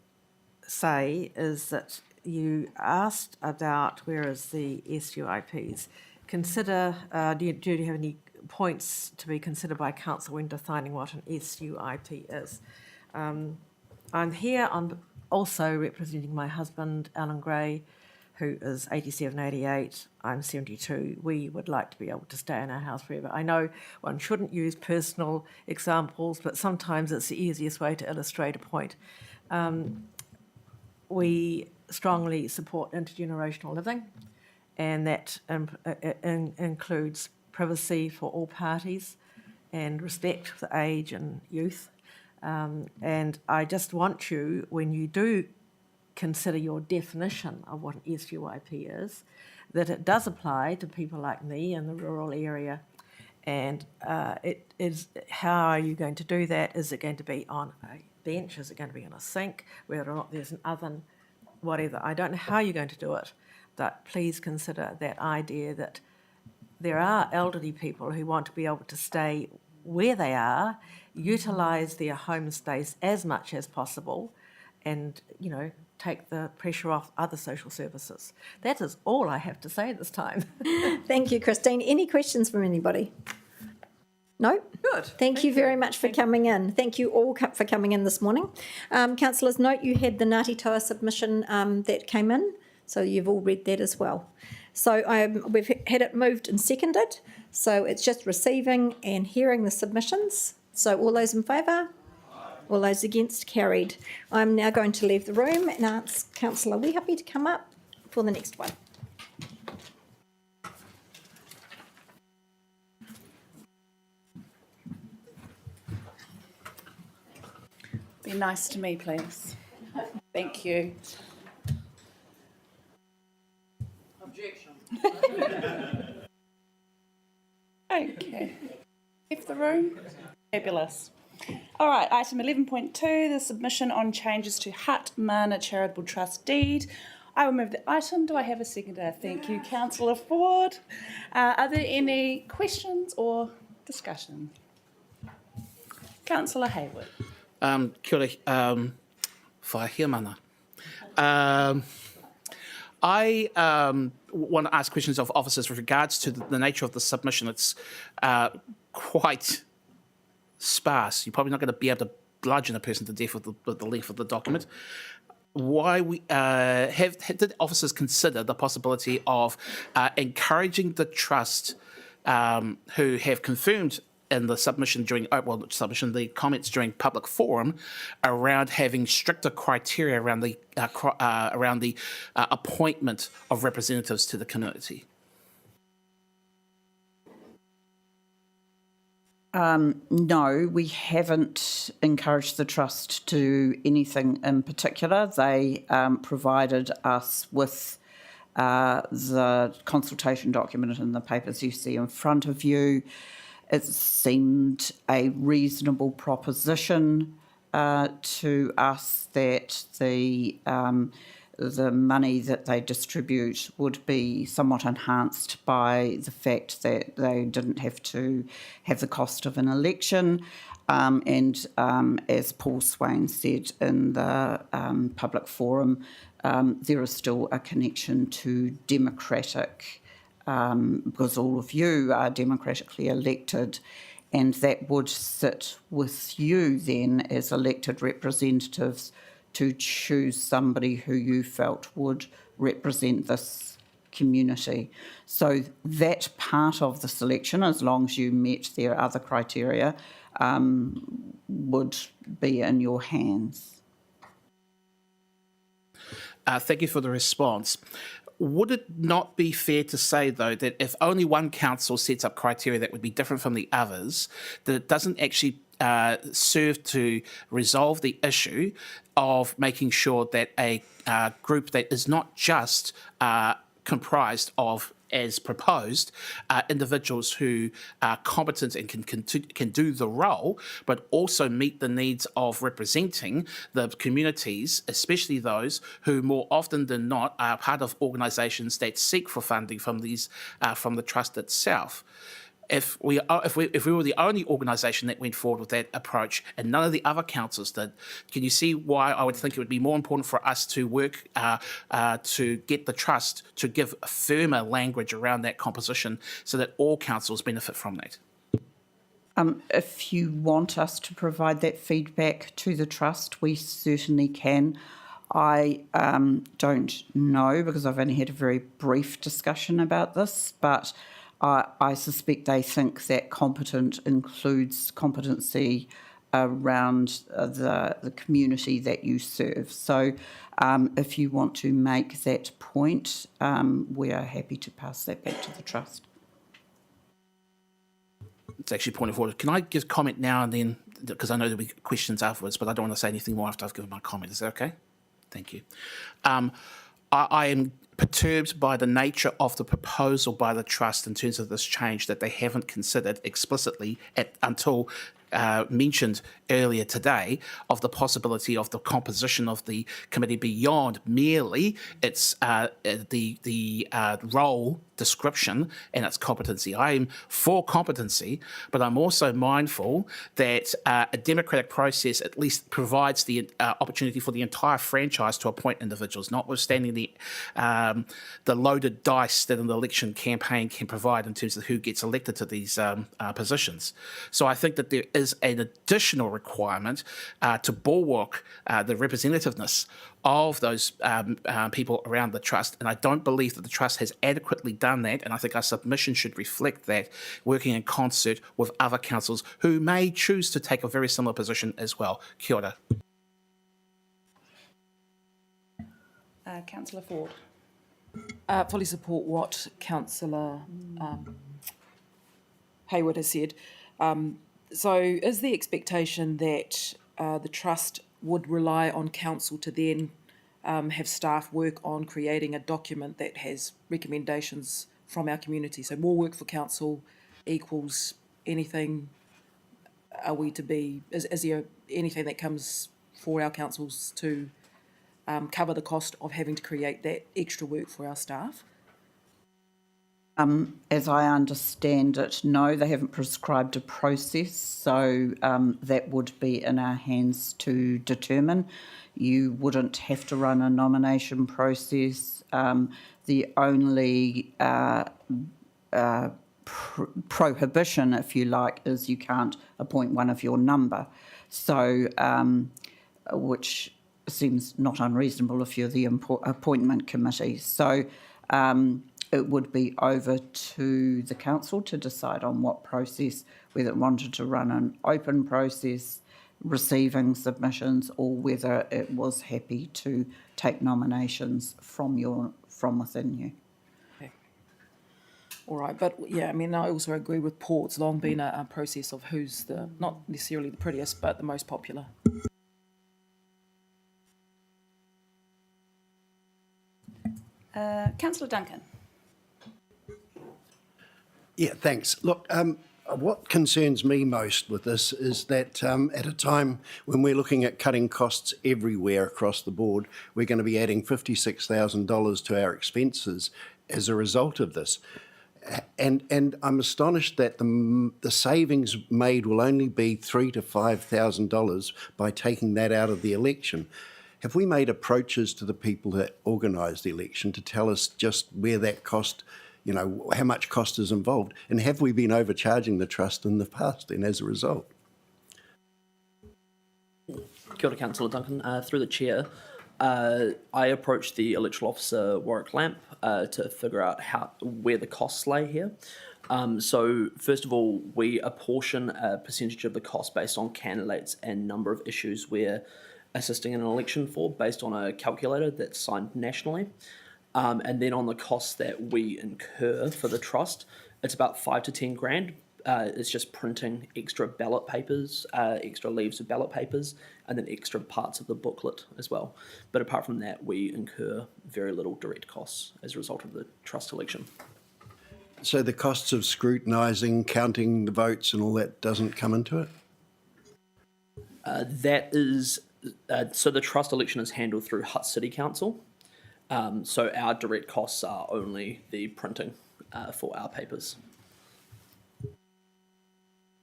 say is that you asked about where is the SUIPs. Consider, do you have any points to be considered by council when defining what an SUIP is? I'm here also representing my husband, Alan Gray, who is 87, 88, I'm 72. We would like to be able to stay in our house forever. I know one shouldn't use personal examples, but sometimes it's the easiest way to illustrate a point. We strongly support intergenerational living, and that includes privacy for all parties and respect for age and youth. And I just want you, when you do consider your definition of what an SUIP is, that it does apply to people like me in the rural area. And it is, how are you going to do that? Is it going to be on a bench? Is it going to be on a sink? Whether or not there's an oven, whatever. I don't know how you're going to do it, but please consider that idea that there are elderly people who want to be able to stay where they are, utilise their home space as much as possible, and, you know, take the pressure off other social services. That is all I have to say at this time. Thank you, Christine. Any questions from anybody? No? Good. Thank you very much for coming in. Thank you all for coming in this morning. Councillors, note you had the Ngāti Toa submission that came in, so you've all read that as well. So we've had it moved and seconded, so it's just receiving and hearing the submissions. So all those in favour? All those against? Carried. I'm now going to leave the room and ask Councillor Wehapi to come up for the next one. Be nice to me, please. Thank you. Objection. Okay. Leave the room. Fabulous. All right, item 11.2, the submission on changes to Hut Mana Charitable Trust deed. I will move the item. Do I have a seconder? Thank you, Councillor Ford. Are there any questions or discussion? Councillor Hayward. Kia ora, whahia mana. I want to ask questions of officers with regards to the nature of the submission. It's quite sparse. You're probably not going to be able to bludgeon a person to death with the length of the document. Why we did officers consider the possibility of encouraging the trust who have confirmed in the submission the comments during public forum around having stricter criteria around the appointment of representatives to the community? No, we haven't encouraged the trust to do anything in particular. They provided us with the consultation document and the papers you see in front of you. It seemed a reasonable proposition to us that the money that they distribute would be somewhat enhanced by the fact that they didn't have to have the cost of an election. And as Paul Swain said in the public forum, there is still a connection to democratic, because all of you are democratically elected, and that would sit with you then as elected representatives to choose somebody who you felt would represent this community. So that part of the selection, as long as you met their other criteria, would be in your hands. Thank you for the response. Would it not be fair to say, though, that if only one council sets up criteria that would be different from the others, that it doesn't actually serve to resolve the issue of making sure that a group that is not just comprised of, as proposed, individuals who are competent and can do the role, but also meet the needs of representing the communities, especially those who more often than not are part of organisations that seek for funding from from the trust itself. If we were the only organisation that went forward with that approach and none of the other councils did, can you see why I would think it would be more important for us to work to get the trust to give firmer language around that composition so that all councils benefit from that? If you want us to provide that feedback to the trust, we certainly can. I don't know, because I've only had a very brief discussion about this, but I suspect they think that competent includes competency around the community that you serve. So if you want to make that point, we are happy to pass that back to the trust. It's actually a point of order. Can I just comment now and then, because I know there'll be questions afterwards, but I don't want to say anything more after I've given my comment. Is that okay? Thank you. I am perturbed by the nature of the proposal by the trust in terms of this change that they haven't considered explicitly until mentioned earlier today of the possibility of the composition of the committee beyond merely its the role description and its competency. I am for competency, but I'm also mindful that a democratic process at least provides the opportunity for the entire franchise to appoint individuals, notwithstanding the loaded dice that an election campaign can provide in terms of who gets elected to these positions. So I think that there is an additional requirement to bulwark the representativeness of those people around the trust, and I don't believe that the trust has adequately done that, and I think our submission should reflect that, working in concert with other councils who may choose to take a very similar position as well. Kia ora. Councillor Ford. Fully support what Councillor Hayward has said. So is the expectation that the trust would rely on council to then have staff work on creating a document that has recommendations from our community? So more work for council equals anything, are we to be, is there anything that comes for our councils to cover the cost of having to create that extra work for our staff? As I understand it, no, they haven't prescribed a process, so that would be in our hands to determine. You wouldn't have to run a nomination process. The only prohibition, if you like, is you can't appoint one of your number. So, which seems not unreasonable if you're the appointment committee. So, it would be over to the council to decide on what process, whether it wanted to run an open process, receiving submissions, or whether it was happy to take nominations from within you. Okay. All right, but yeah, I mean, I also agree with Paul. It's long been a process of who's not necessarily the prettiest, but the most popular. Councillor Duncan. Yeah, thanks. Look, what concerns me most with this is that at a time when we're looking at cutting costs everywhere across the board, we're going to be adding $56,000 to our expenses as a result of this. And I'm astonished that the savings made will only be $3,000 to $5,000 by taking that out of the election. Have we made approaches to the people that organised the election to tell us just where that cost, you know, how much cost is involved? And have we been overcharging the trust in the past and as a result? Kia ora, Councillor Duncan. Through the chair, I approached the electoral officer, Warwick Lamp, to figure out where the costs lay here. So first of all, we apportion a percentage of the cost based on candidates and number of issues we're assisting in an election for, based on a calculator that's signed nationally. And then on the costs that we incur for the trust, it's about 5 to 10 grand. It's just printing extra ballot papers, extra leaves of ballot papers, and then extra parts of the booklet as well. But apart from that, we incur very little direct costs as a result of the trust election. So the costs of scrutinising, counting the votes and all that doesn't come into it? That is... so the trust election is handled through Hutt City Council. So our direct costs are only the printing for our papers.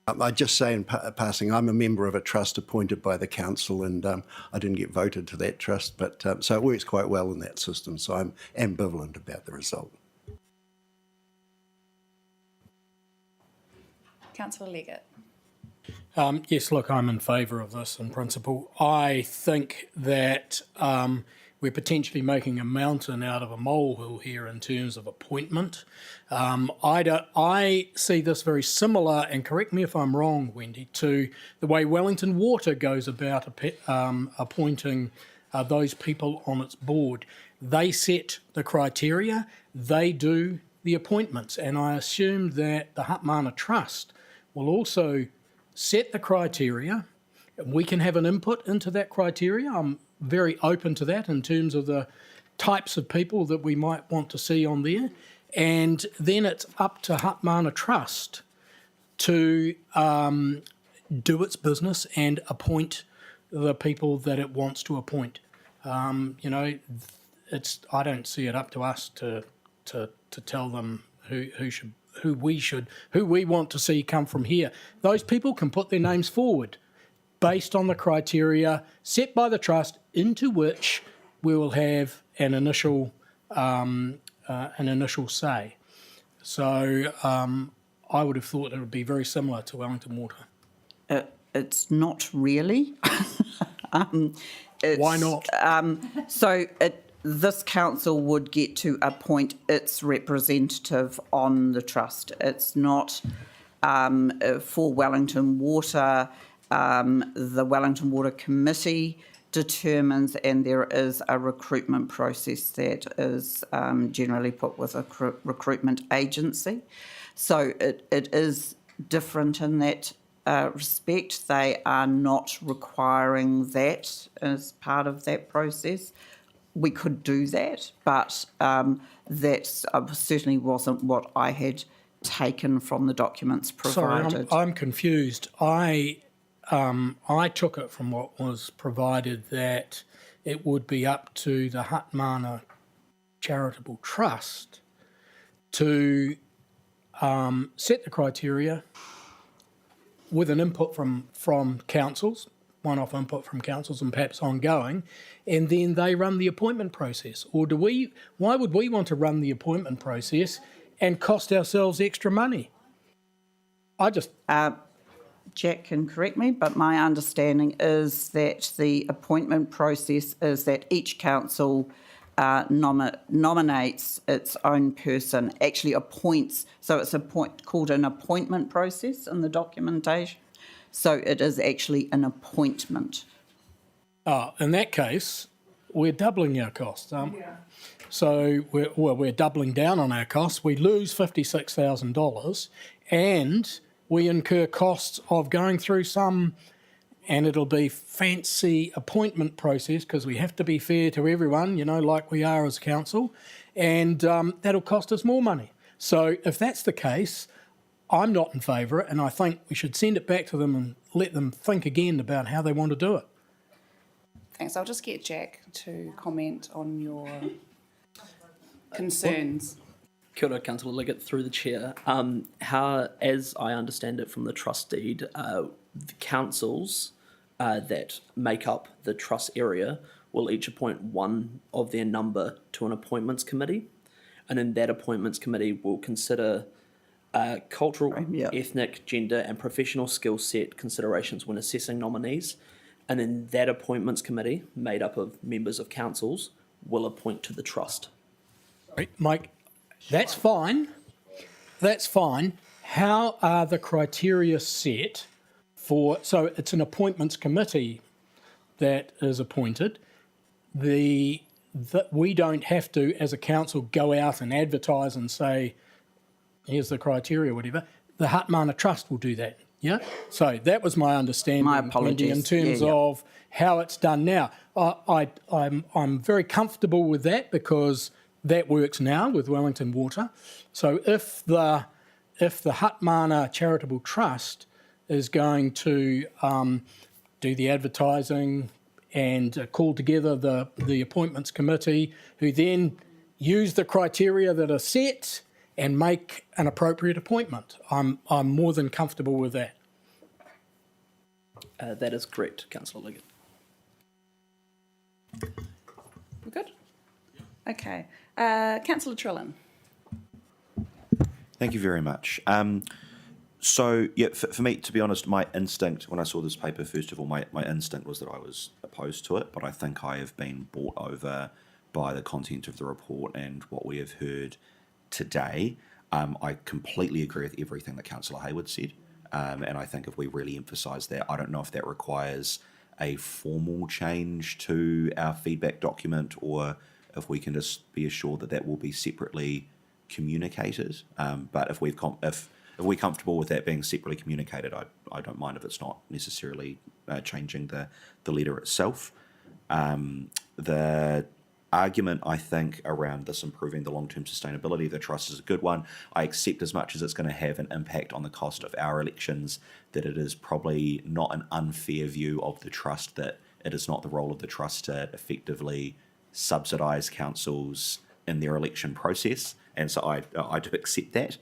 I just say in passing, I'm a member of a trust appointed by the council, and I didn't get voted to that trust, but so it works quite well in that system. So I'm ambivalent about the result. Councillor Leggett. Yes, look, I'm in favour of this in principle. I think that we're potentially making a mountain out of a molehill here in terms of appointment. I see this very similar, and correct me if I'm wrong, Wendy, to the way Wellington Water goes about appointing those people on its board. They set the criteria, they do the appointments, and I assume that the Hutt Mana Trust will also set the criteria. We can have an input into that criteria. I'm very open to that in terms of the types of people that we might want to see on there. And then it's up to Hutt Mana Trust to do its business and appoint the people that it wants to appoint. You know, I don't see it up to us to tell them who we want to see come from here. Those people can put their names forward based on the criteria set by the trust, into which we will have an initial say. So I would have thought it would be very similar to Wellington Water. It's not really. Why not? This council would get to appoint its representative on the trust. It's not for Wellington Water. The Wellington Water Committee determines, and there is a recruitment process that is generally put with a recruitment agency. So it is different in that respect. They are not requiring that as part of that process. We could do that, but that certainly wasn't what I had taken from the documents provided. Sorry, I'm confused. I took it from what was provided that it would be up to the Hatmana Charitable Trust to set the criteria with an input from councils, one-off input from councils and perhaps ongoing, and then they run the appointment process. Or why would we want to run the appointment process and cost ourselves extra money? Jack can correct me, but my understanding is that the appointment process is that each council nominates its own person, actually appoints. So it's called an appointment process in the documentation. So it is actually an appointment. In that case, we're doubling our costs, aren't we? So we're doubling down on our costs. We lose $56,000 and we incur costs of going through some, and it'll be fancy appointment process because we have to be fair to everyone, you know, like we are as council, and that'll cost us more money. So if that's the case, I'm not in favour, and I think we should send it back to them and let them think again about how they want to do it. Thanks. I'll just get Jack to comment on your concerns. Kia ora, Councillor Liggett, through the chair. How, as I understand it from the trust deed, the councils that make up the trust area will each appoint one of their number to an appointments committee, and then that appointments committee will consider cultural, ethnic, gender and professional skill set considerations when assessing nominees, and then that appointments committee, made up of members of councils, will appoint to the trust. Right, Mike, that's fine. That's fine. How are the criteria set for... So it's an appointments committee that is appointed. We don't have to, as a council, go out and advertise and say, here's the criteria, whatever. The Hatmana Trust will do that, yeah? So that was my understanding. My apologies. In terms of how it's done now. I'm very comfortable with that because that works now with Wellington Water. So if the Hatmana Charitable Trust is going to do the advertising and call together the appointments committee, who then use the criteria that are set and make an appropriate appointment, I'm more than comfortable with that. That is correct, Councillor Liggett. We're good? Okay. Councillor Trillin. Thank you very much. So, yeah, for me, to be honest, my instinct, when I saw this paper, first of all, my instinct was that I was opposed to it, but I think I have been bought over by the content of the report and what we have heard today. I completely agree with everything that Councillor Hayward said, and I think if we really emphasise that, I don't know if that requires a formal change to our feedback document or if we can just be assured that that will be separately communicated. But if we're comfortable with that being separately communicated, I don't mind if it's not necessarily changing the letter itself. The argument, I think, around this improving the long-term sustainability of the trust is a good one. I accept as much as it's going to have an impact on the cost of our elections, that it is probably not an unfair view of the trust that it is not the role of the trust to effectively subsidise councils in their election process. And so I do accept that.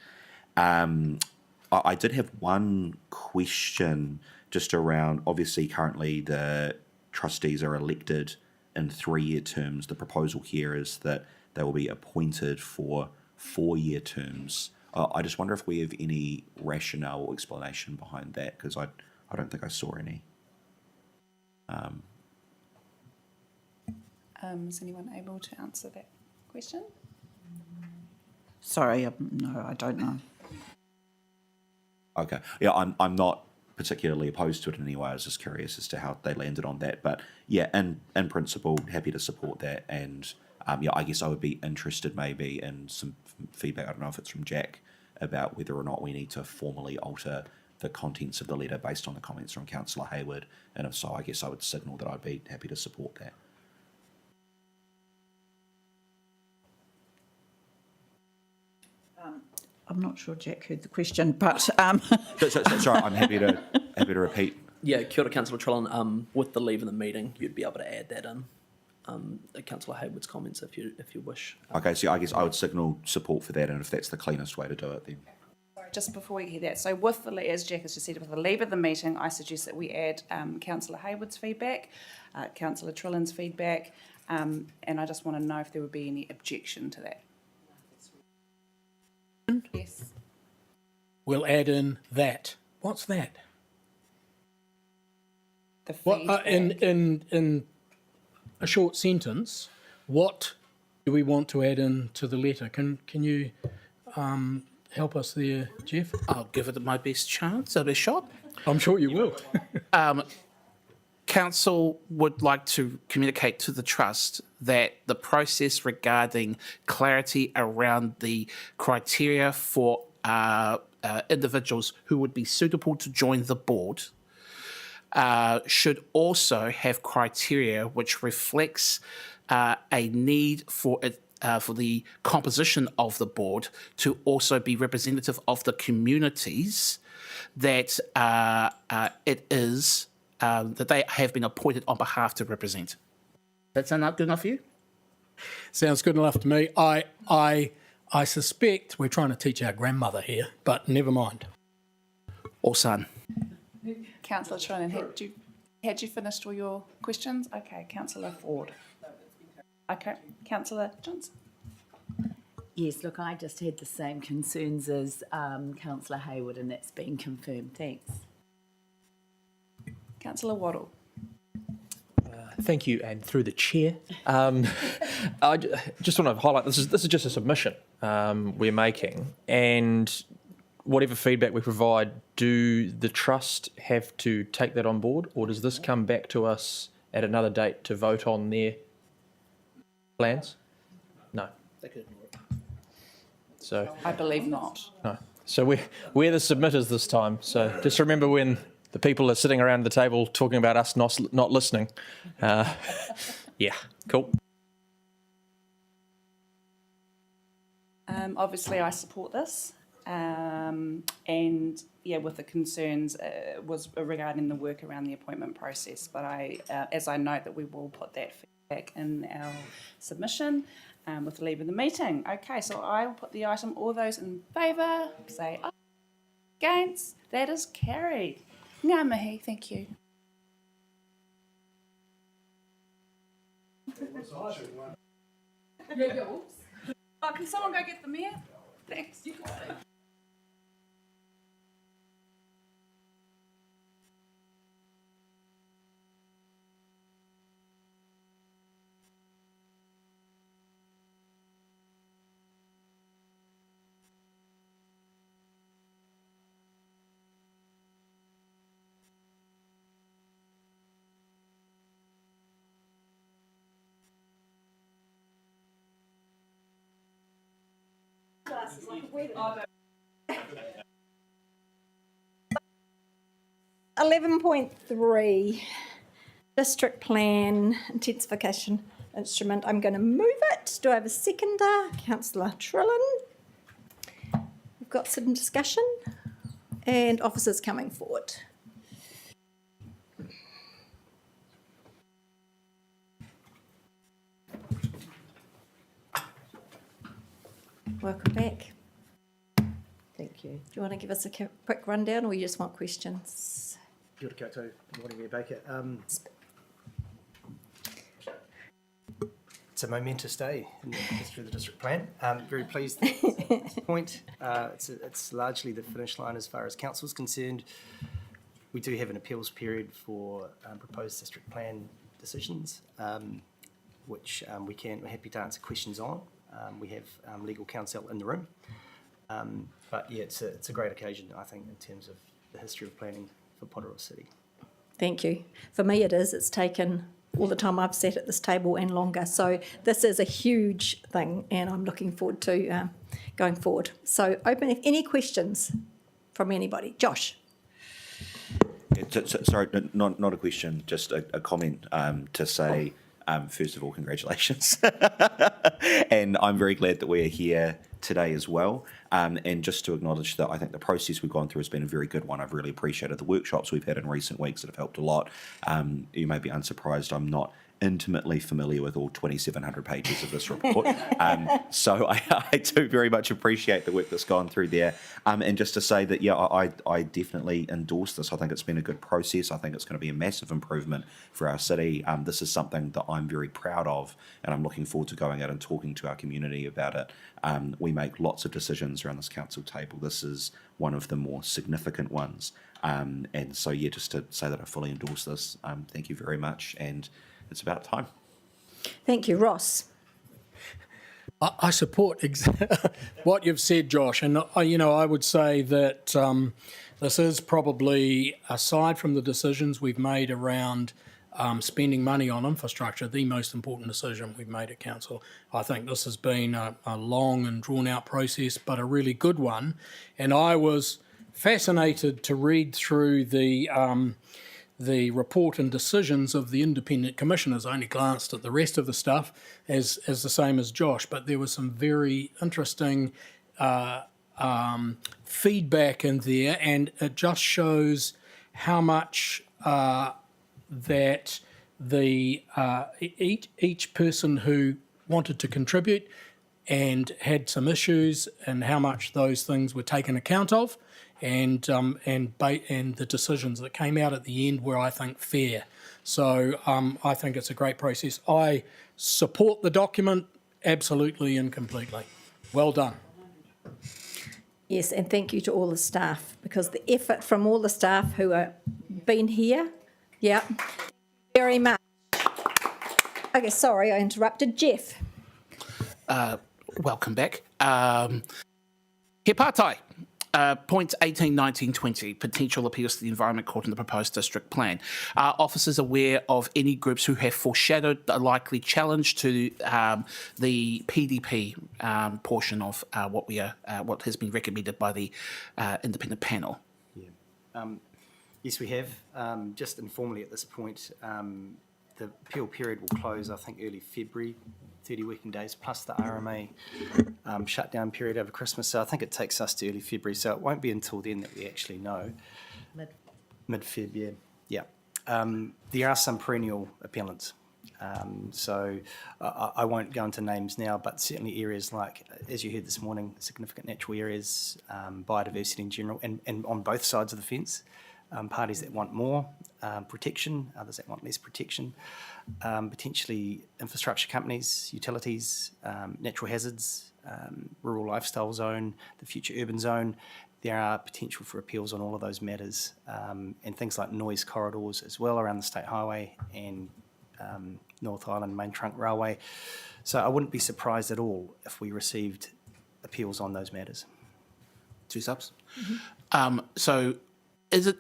I did have one question just around, obviously currently the trustees are elected in 3-year terms. The proposal here is that they will be appointed for 4-year terms. I just wonder if we have any rationale or explanation behind that, because I don't think I saw any. Is anyone able to answer that question? Sorry, no, I don't know. Okay. Yeah, I'm not particularly opposed to it in any way. I was just curious as to how they landed on that. But yeah, in principle, happy to support that. And yeah, I guess I would be interested maybe in some feedback. I don't know if it's from Jack about whether or not we need to formally alter the contents of the letter based on the comments from Councillor Hayward. And if so, I guess I would signal that I'd be happy to support that. I'm not sure Jack heard the question, but Sorry, I'm happy to repeat. Yeah, kia ora, Councillor Trillin. With the leave of the meeting, you'd be able to add that in. Councillor Hayward's comments, if you wish. Okay, so I guess I would signal support for that, and if that's the cleanest way to do it, then. Just before we hear that, so with the, as Jack has just said, with the leave of the meeting, I suggest that we add Councillor Hayward's feedback, Councillor Trillin's feedback, and I just want to know if there would be any objection to that. Yes. We'll add in that. What's that? The feedback. In a short sentence, what do we want to add in to the letter? Can you help us there, Jeff? I'll give it my best chance, a best shot. I'm sure you will. Council would like to communicate to the Trust that the process regarding clarity around the criteria for individuals who would be suitable to join the board should also have criteria which reflects a need for the composition of the board to also be representative of the communities that it is that they have been appointed on behalf to represent. That's not good enough for you? Sounds good enough to me. I suspect we're trying to teach our grandmother here, but never mind. Or son. Councillor Trillin, had you finished all your questions? Okay, Councillor Ford. Okay, Councillor Johnson. Yes, look, I just had the same concerns as Councillor Hayward, and that's been confirmed. Thanks. Councillor Waddle. Thank you, and through the chair, I just want to highlight this is just a submission we're making, and whatever feedback we provide, do the trust have to take that on board, or does this come back to us at another date to vote on their plans? No. So I believe not. no. So we're the submitters this time. So just remember when the people are sitting around the table talking about us not listening. Yeah, cool. Obviously, I support this, and yeah, with the concerns was regarding the work around the appointment process. But as I note that we will put that feedback in our submission with the leave of the meeting. Okay, so I will put the item. All those in favour, say aye. Against, that is carried. Ngā mihi, thank you. Oh, can someone go get the mayor? Thanks. Oh, 11.3 District Plan Intensification. instrument. I'm going to move it. Do I have a seconder? Councillor Trillin. We've got some discussion and officers coming forward. Welcome back. Thank you. Do you want to give us a quick rundown or you just want questions? Kia ora koutou. Good morning, Mayor Baker. It's a momentous day in the history of the district plan. Very pleased at this point. It's largely the finish line as far as council is concerned. We do have an appeals period for proposed district plan decisions, which we're happy to answer questions on. We have legal counsel in the room. But yeah, it's a great occasion, I think, in terms of the history of planning for Porirua City. Thank you. For me it is. It's taken all the time I've sat at this table and longer. So this is a huge thing and I'm looking forward to going forward. So open if any questions from anybody. Josh. Sorry, not a question, just a comment to say, first of all, congratulations. And I'm very glad that we're here today as well. And just to acknowledge that I think the process we've gone through has been a very good one. I've really appreciated the workshops we've had in recent weeks that have helped a lot. You may be unsurprised I'm not intimately familiar with all 2,700 pages of this report. So I do very much appreciate the work that's gone through there. And just to say that, yeah, I definitely endorse this. I think it's been a good process. I think it's going to be a massive improvement for our city. This is something that I'm very proud of, and I'm looking forward to going out and talking to our community about it. We make lots of decisions around this council table. This is one of the more significant ones. And so, yeah, just to say that I fully endorse this, thank you very much. And it's about time. Thank you. Ross. I support what you've said, Josh, and I would say that this is probably, aside from the decisions we've made around spending money on infrastructure, the most important decision we've made at council. I think this has been a long and drawn-out process, but a really good one. And I was fascinated to read through the report and decisions of the independent commissioners. I only glanced at the rest of the stuff as the same as Josh, but there was some very interesting feedback in there, and it just shows how much that each person who wanted to contribute and had some issues, and how much those things were taken account of. And the decisions that came out at the end were, I think, fair. So I think it's a great process. I support the document absolutely and completely. Well done. Yes, and thank you to all the staff, because the effort from all the staff who have been here, yeah, very much. Okay, sorry, I interrupted. Jeff. Welcome back. He pātai. Points 18, 19, 20, potential appeals to the Environment Court in the proposed district plan. Are officers aware of any groups who have foreshadowed a likely challenge to the PDP portion of what has been recommended by the independent panel? Yeah. Yes, we have. Just informally at this point, the appeal period will close, I think, early February, 30 working days, plus the RMA shutdown period over Christmas. So I think it takes us to early February. So it won't be until then that we actually know. Mid-Feb, yeah. There are some perennial appellants. So I won't go into names now, but certainly areas like, as you heard this morning, significant natural areas, biodiversity in general, and on both sides of the fence. Parties that want more protection, others that want less protection, potentially infrastructure companies, utilities, natural hazards, rural lifestyle zone, the future urban zone. There are potential for appeals on all of those matters, and things like noise corridors as well around the State Highway and North Island Main Trunk Railway. So I wouldn't be surprised at all if we received appeals on those matters. Two subs. Mm-hmm. So is it...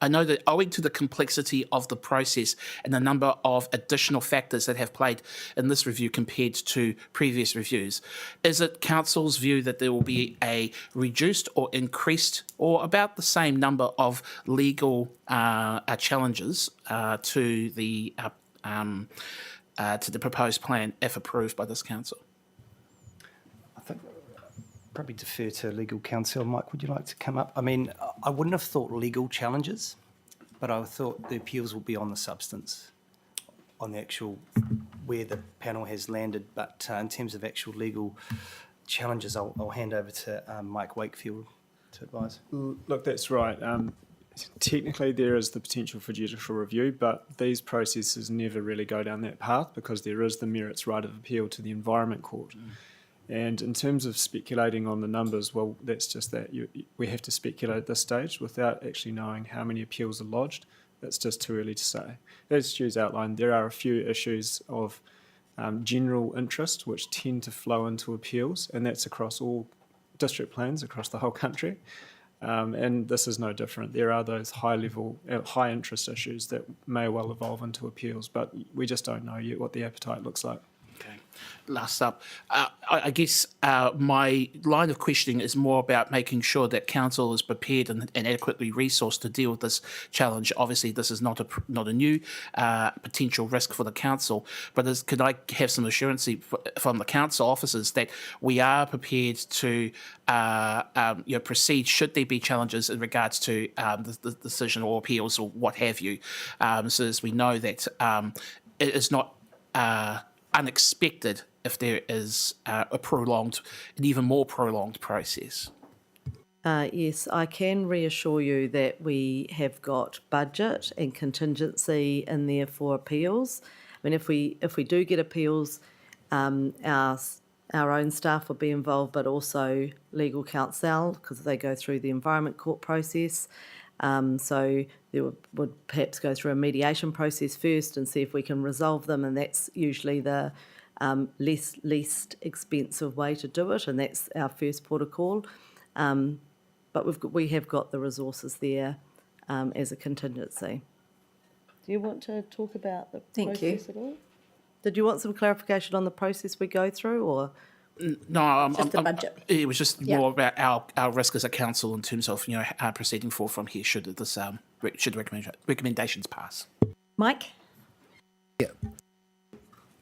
I know that owing to the complexity of the process and the number of additional factors that have played in this review compared to previous reviews, is it Council's view that there will be a reduced or increased or about the same number of legal challenges to the to the proposed plan if approved by this council. I think probably defer to legal counsel. Mike, would you like to come up? I mean, I wouldn't have thought legal challenges, but I thought the appeals will be on the substance, on the actual where the panel has landed. But in terms of actual legal challenges, I'll hand over to Mike Wakefield to advise. Look, that's right. Technically, there is the potential for judicial review, but these processes never really go down that path because there is the merits right of appeal to the Environment Court. And in terms of speculating on the numbers, well, that's just that. We have to speculate at this stage without actually knowing how many appeals are lodged. That's just too early to say. As Stu's outlined, there are a few issues of general interest which tend to flow into appeals, and that's across all district plans across the whole country. And this is no different. There are those high-level, high-interest issues that may well evolve into appeals, but we just don't know yet what the appetite looks like. Okay. Last up, I guess my line of questioning is more about making sure that council is prepared and adequately resourced to deal with this challenge. Obviously, this is not a new potential risk for the council, but could I have some assurance from the council officers that we are prepared to proceed should there be challenges in regards to the decision or appeals or what have you, so as we know that it is not unexpected if there is an even more prolonged process. Yes, I can reassure you that we have got budget and contingency in there for appeals. I mean, if we do get appeals, our own staff will be involved, but also legal counsel because they go through the Environment Court process. So there would perhaps go through a mediation process first and see if we can resolve them, and that's usually the least expensive way to do it, and that's our first port of call. But we have got the resources there as a contingency. Do you want to talk about the process at all? Did you want some clarification on the process we go through, or...? No, the budget. It was just more about our risk as a council in terms of proceeding forward from here should this should recommendations pass. Mike? Yeah.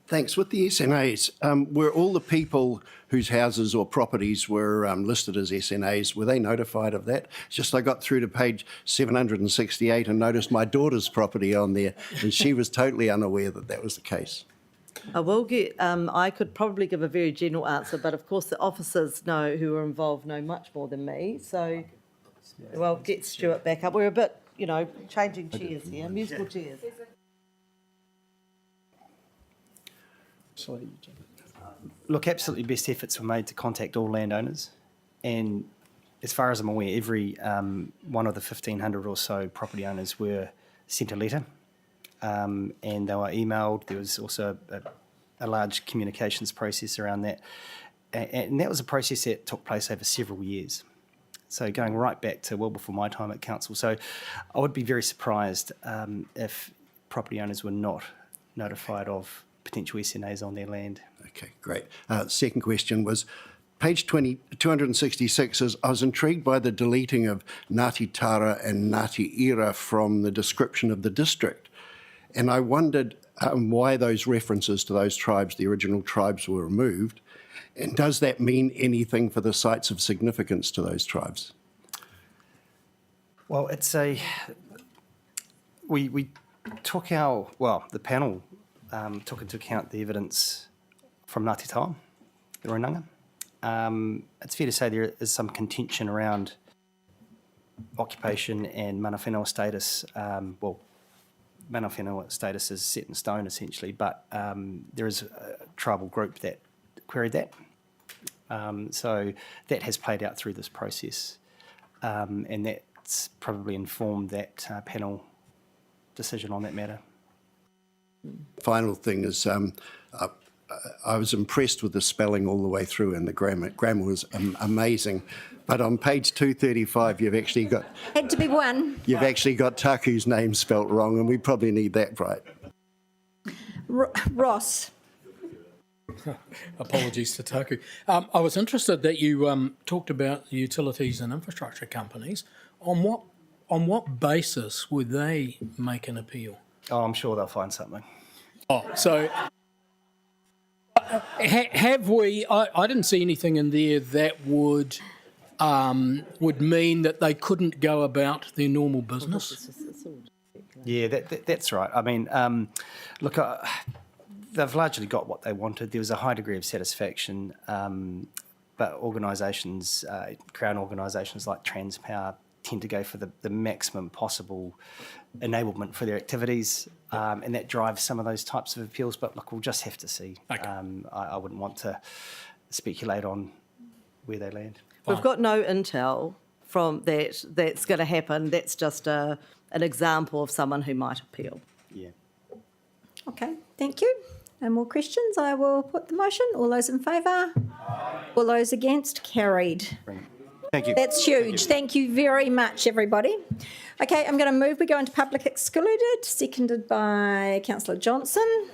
Thanks. With the SNAs, were all the people whose houses or properties were listed as SNAs, were they notified of that? It's just I got through to page 768 and noticed my daughter's property on there, and she was totally unaware that that was the case. I will get. I could probably give a very general answer, but of course the officers who are involved know much more than me. So, well, get Stuart back up. We're a bit, changing chairs here, musical chairs. Look, absolutely best efforts were made to contact all landowners, and as far as I'm aware, every one of the 1,500 or so property owners were sent a letter. And they were emailed. There was also a large communications process around that. And that was a process that took place over several years. So going right back to well before my time at council. So I would be very surprised if property owners were not notified of potential SNAs on their land. Okay, great. Second question was, page 266 is, I was intrigued by the deleting of Ngāti Tara and Ngāti Ira from the description of the district. And I wondered why those references to those tribes, the original tribes, were removed. And does that mean anything for the sites of significance to those tribes? Well, we took the panel took into account the evidence from Ngāti Tawa, the Runanga. It's fair to say there is some contention around occupation and mana whenua status. Mana whenua status is set in stone, essentially, but there is a tribal group that queried that. So that has played out through this process, and that's probably informed that panel decision on that matter. Final thing is, I was impressed with the spelling all the way through, and the grammar was amazing. But on page 235, you've actually got... Had to be one. You've actually got Taku's name spelt wrong, and we probably need that right. Ross. Apologies to Taku. I was interested that you talked about the utilities and infrastructure companies. On what basis would they make an appeal? Oh, I'm sure they'll find something. Oh, so Have we? I didn't see anything in there that would mean that they couldn't go about their normal business. Yeah, that's right. I mean, look, they've largely got what they wanted. There was a high degree of satisfaction, but organisations, Crown organisations like Transpower, tend to go for the maximum possible enablement for their activities, and that drives some of those types of appeals. But look, we'll just have to see. Okay. I wouldn't want to speculate on where they land. We've got no intel from that's going to happen. That's just an example of someone who might appeal. Yeah. Okay, thank you. No more questions. I will put the motion. All those in favour? All those against? Carried. Thank you. That's huge. Thank you very much, everybody. Okay, I'm going to move. We go into public excluded, seconded by Councillor Johnson.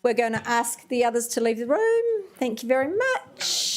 We're going to ask the others to leave the room. Thank you very much.